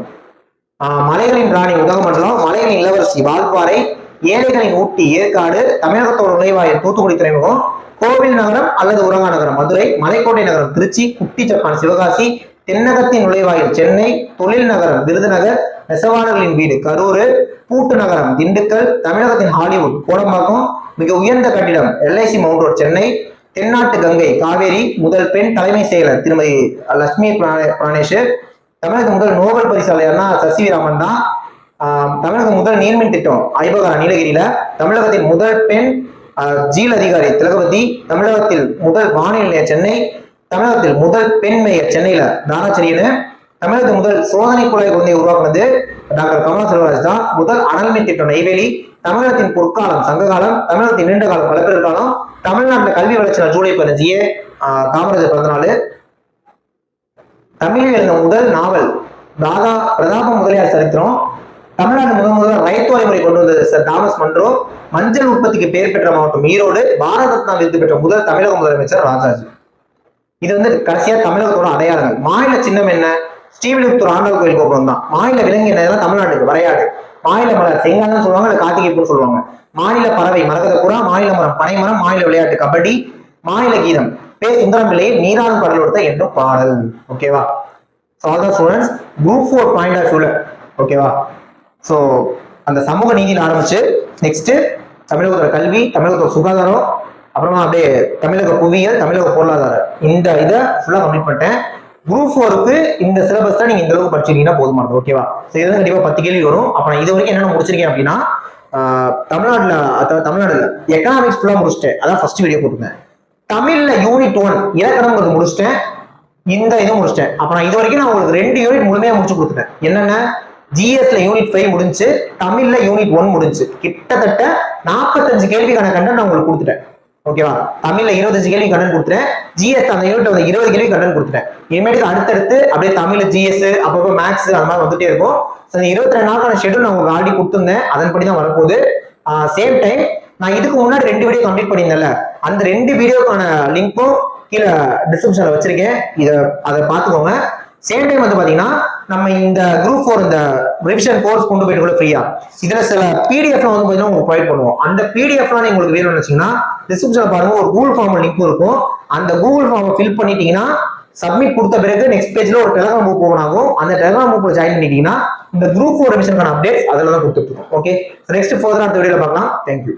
மலைகளின் ராணி உதகமண்டலம். மலைகளின் இளவரசி வால்பாறை. ஏழைகளின் ஊட்டி ஏற்காடு. தமிழகத்தோட நுழைவாயில் தூத்துக்குடி துறைமுகம். கோவில் நகரம் அல்லது உரங்கா நகரம் மதுரை. மலைக்கோட்டை நகரம் திருச்சி. குட்டி ஜப்பான் சிவகாசி. தென்னகத்தின் நுழைவாயில் சென்னை. தொழில் நகரம் விருதுநகர். நெசவாளர்களின் வீடு கரூர். பூட்டு நகரம் திண்டுக்கல். தமிழகத்தின் ஹாலிவுட் கோடம்பாக்கம். மிக உயர்ந்த கட்டிடம் எல்ஐசி மவுண்ட் ரோட் சென்னை. தென்னாட்டு கங்கை காவேரி. முதல் பெண் தலைமை செயலர் திருமதி லட்சுமி பிராணேஷ். தமிழக முதல் நோபல் பரிசாலையார்னா சசிவிராமன் தான். தமிழக முதல் நீர்மின் திட்டம் ஐபகாரா நீலகிரியில. தமிழகத்தின் முதல் பெண் ஜீல் அதிகாரி திலகவதி. தமிழகத்தில் முதல் வானிலை நிலையம் சென்னை. தமிழகத்தில் முதல் பெண் மேயர் சென்னையில தாராச்சரியன். தமிழகத்தில் முதல் சோதனை குழாய் குழந்தையை உருவாக்குனது டாக்டர் கமலா செல்வராஜ் தான். முதல் அனல்மின் திட்டம் நெய்வேலி. தமிழகத்தின் பொற்காலம் சங்ககாலம். தமிழகத்தின் நீண்ட காலம் கலப்பிடர் காலம். தமிழ்நாட்டில் கல்வி வளர்ச்சி ஜூலை 15 காமராஜர் பிறந்த நாள். தமிழில் எழுந்த முதல் நாவல் பிரதாப முதலியார் சரித்திரம். தமிழ்நாடு முதல் ரைத்து வழிமுறை கொண்டு வந்தது சர் தாமஸ் மன்றோ. மஞ்சள் உற்பத்திக்கு பெயர் பெற்ற மாவட்டம் ஈரோடு. பாரத ரத்னா விருது பெற்ற முதல் தமிழக முதலமைச்சர் ராஜாஜி. இது வந்து கடைசியா தமிழகத்தோட அடையாளங்கள். மாநில சின்னம் என்ன? ஸ்ரீவில்லிபுத்தூர் ஆண்டவர் கோயில் கோபுரம் தான். மாநில விலங்கு என்ன? தமிழ்நாட்டுக்கு வரையாடு. மாநில மலர் செங்காலம் சொல்லுவாங்க, இல்ல கார்த்திகைப்பூன்னு சொல்லுவாங்க. மாநில பறவை மரகத புறா. மாநில மரம் பனைமரம். மாநில விளையாட்டு கபடி. மாநில கீதம் பே சுந்தரம் பிள்ளையை நீராடும் கடலோட என்றும் பாடல். ஓகேவா. ஸ்டூடெண்ட்ஸ் குரூப் 4 பாயிண்ட் ஆஃப் வியூல ஓகேவா. ஸோ அந்த சமூக நீதியில் ஆரம்பிச்சு நெக்ஸ்ட் தமிழகத்தோட கல்வி, தமிழகத்தோட சுகாதாரம், அப்புறமா அப்படியே தமிழக புவியியல், தமிழக பொருளாதாரம், இந்த இதை ஃபுல்லா கம்ப்ளீட் பண்ணிட்டேன். குரூப் 4க்கு இந்த சிலபஸ் தான் நீங்க இந்த அளவுக்கு படிச்சிருக்கீங்கன்னா போதுமானது. ஓகேவா. ஸோ இது கண்டிப்பா 10 கேள்வி வரும். அப்ப நான் இது வரைக்கும் என்னென்ன முடிச்சிருக்கேன் அப்படின்னா தமிழ்நாடுல எக்கனாமிக்ஸ் ஃபுல்லா முடிச்சிட்டேன். அதான் ஃபர்ஸ்ட் வீடியோ போட்டுருந்தேன். தமிழ்ல யூனிட் 1 இலக்கணம் முடிச்சிட்டேன். இந்த இதை முடிச்சிட்டேன். அப்ப நான் இது வரைக்கும் நான் உங்களுக்கு 2 யூனிட் முழுமையா முடிச்சு கொடுத்துட்டேன். என்னென்ன? ஜிஎஸ்ல யூனிட் 5 முடிஞ்சு, தமிழ்ல யூனிட் 1 முடிஞ்சு. கிட்டத்தட்ட 45 கேள்விக்கான கண்டென்ட் நான் உங்களுக்கு கொடுத்துட்டேன். ஓகேவா? தமிழ்ல 25 கேள்வி கண்டென்ட் கொடுத்துட்டேன். ஜிஎஸ் அந்த யூனிட் வந்து 20 கேள்வி கண்டென்ட் கொடுத்துட்டேன். இனிமேட்டு அடுத்தடுத்து அப்படியே தமிழ், ஜிஎஸ், அப்பப்போ மேக்ஸ் அந்த மாதிரி வந்துட்டே இருக்கும். 22 நாளுக்கான ஷெட்யூல் நான் உங்களுக்கு ஆல்ரெடி கொடுத்துருந்தேன். அதன்படி தான் வரப்போகுது. சேம் டைம் நான் இதுக்கு முன்னாடி 2 வீடியோ கம்ப்ளீட் பண்ணியிருந்தேன்ல, அந்த 2 வீடியோக்கான லிங்க்கும் கீழே டிஸ்கிரிப்ஷன்ல வச்சிருக்கேன். அதை பார்த்துக்கோங்க. சேம் டைம் வந்து பாத்தீங்கன்னா நம்ம இந்த குரூப் 4 இந்த ரிவிஷன் கோர்ஸ் கொண்டு போயிட்டு கூட ஃப்ரீயா இதுல சில பிடிஎஃப் வந்து பாத்தீங்கன்னா உங்களுக்கு ப்ரொவைட் பண்ணுவோம். அந்த பிடிஎஃப்லாம் உங்களுக்கு வேணும்னு வச்சீங்கன்னா டிஸ்கிரிப்ஷன்ல பாருங்க, ஒரு கூகுள் ஃபார்ம் லிங்க் இருக்கும். அந்த கூகுள் ஃபார்மை ஃபில் பண்ணிட்டீங்கன்னா சப்மிட் கொடுத்த பிறகு நெக்ஸ்ட் பேஜ்ல ஒரு டெலிகிராம் குரூப் ஓபன் ஆகும். அந்த டெலிகிராம் குரூப்ல ஜாயின் பண்ணிட்டீங்கன்னா இந்த குரூப் 4 ரிவிஷனுக்கான அப்டேட்ஸ் அதில் தான் கொடுத்துட்டு இருக்கோம். ஓகே, நெக்ஸ்ட் ஃபர்தர் அந்த வீடியோல பார்க்கலாம். தேங்க்யூ.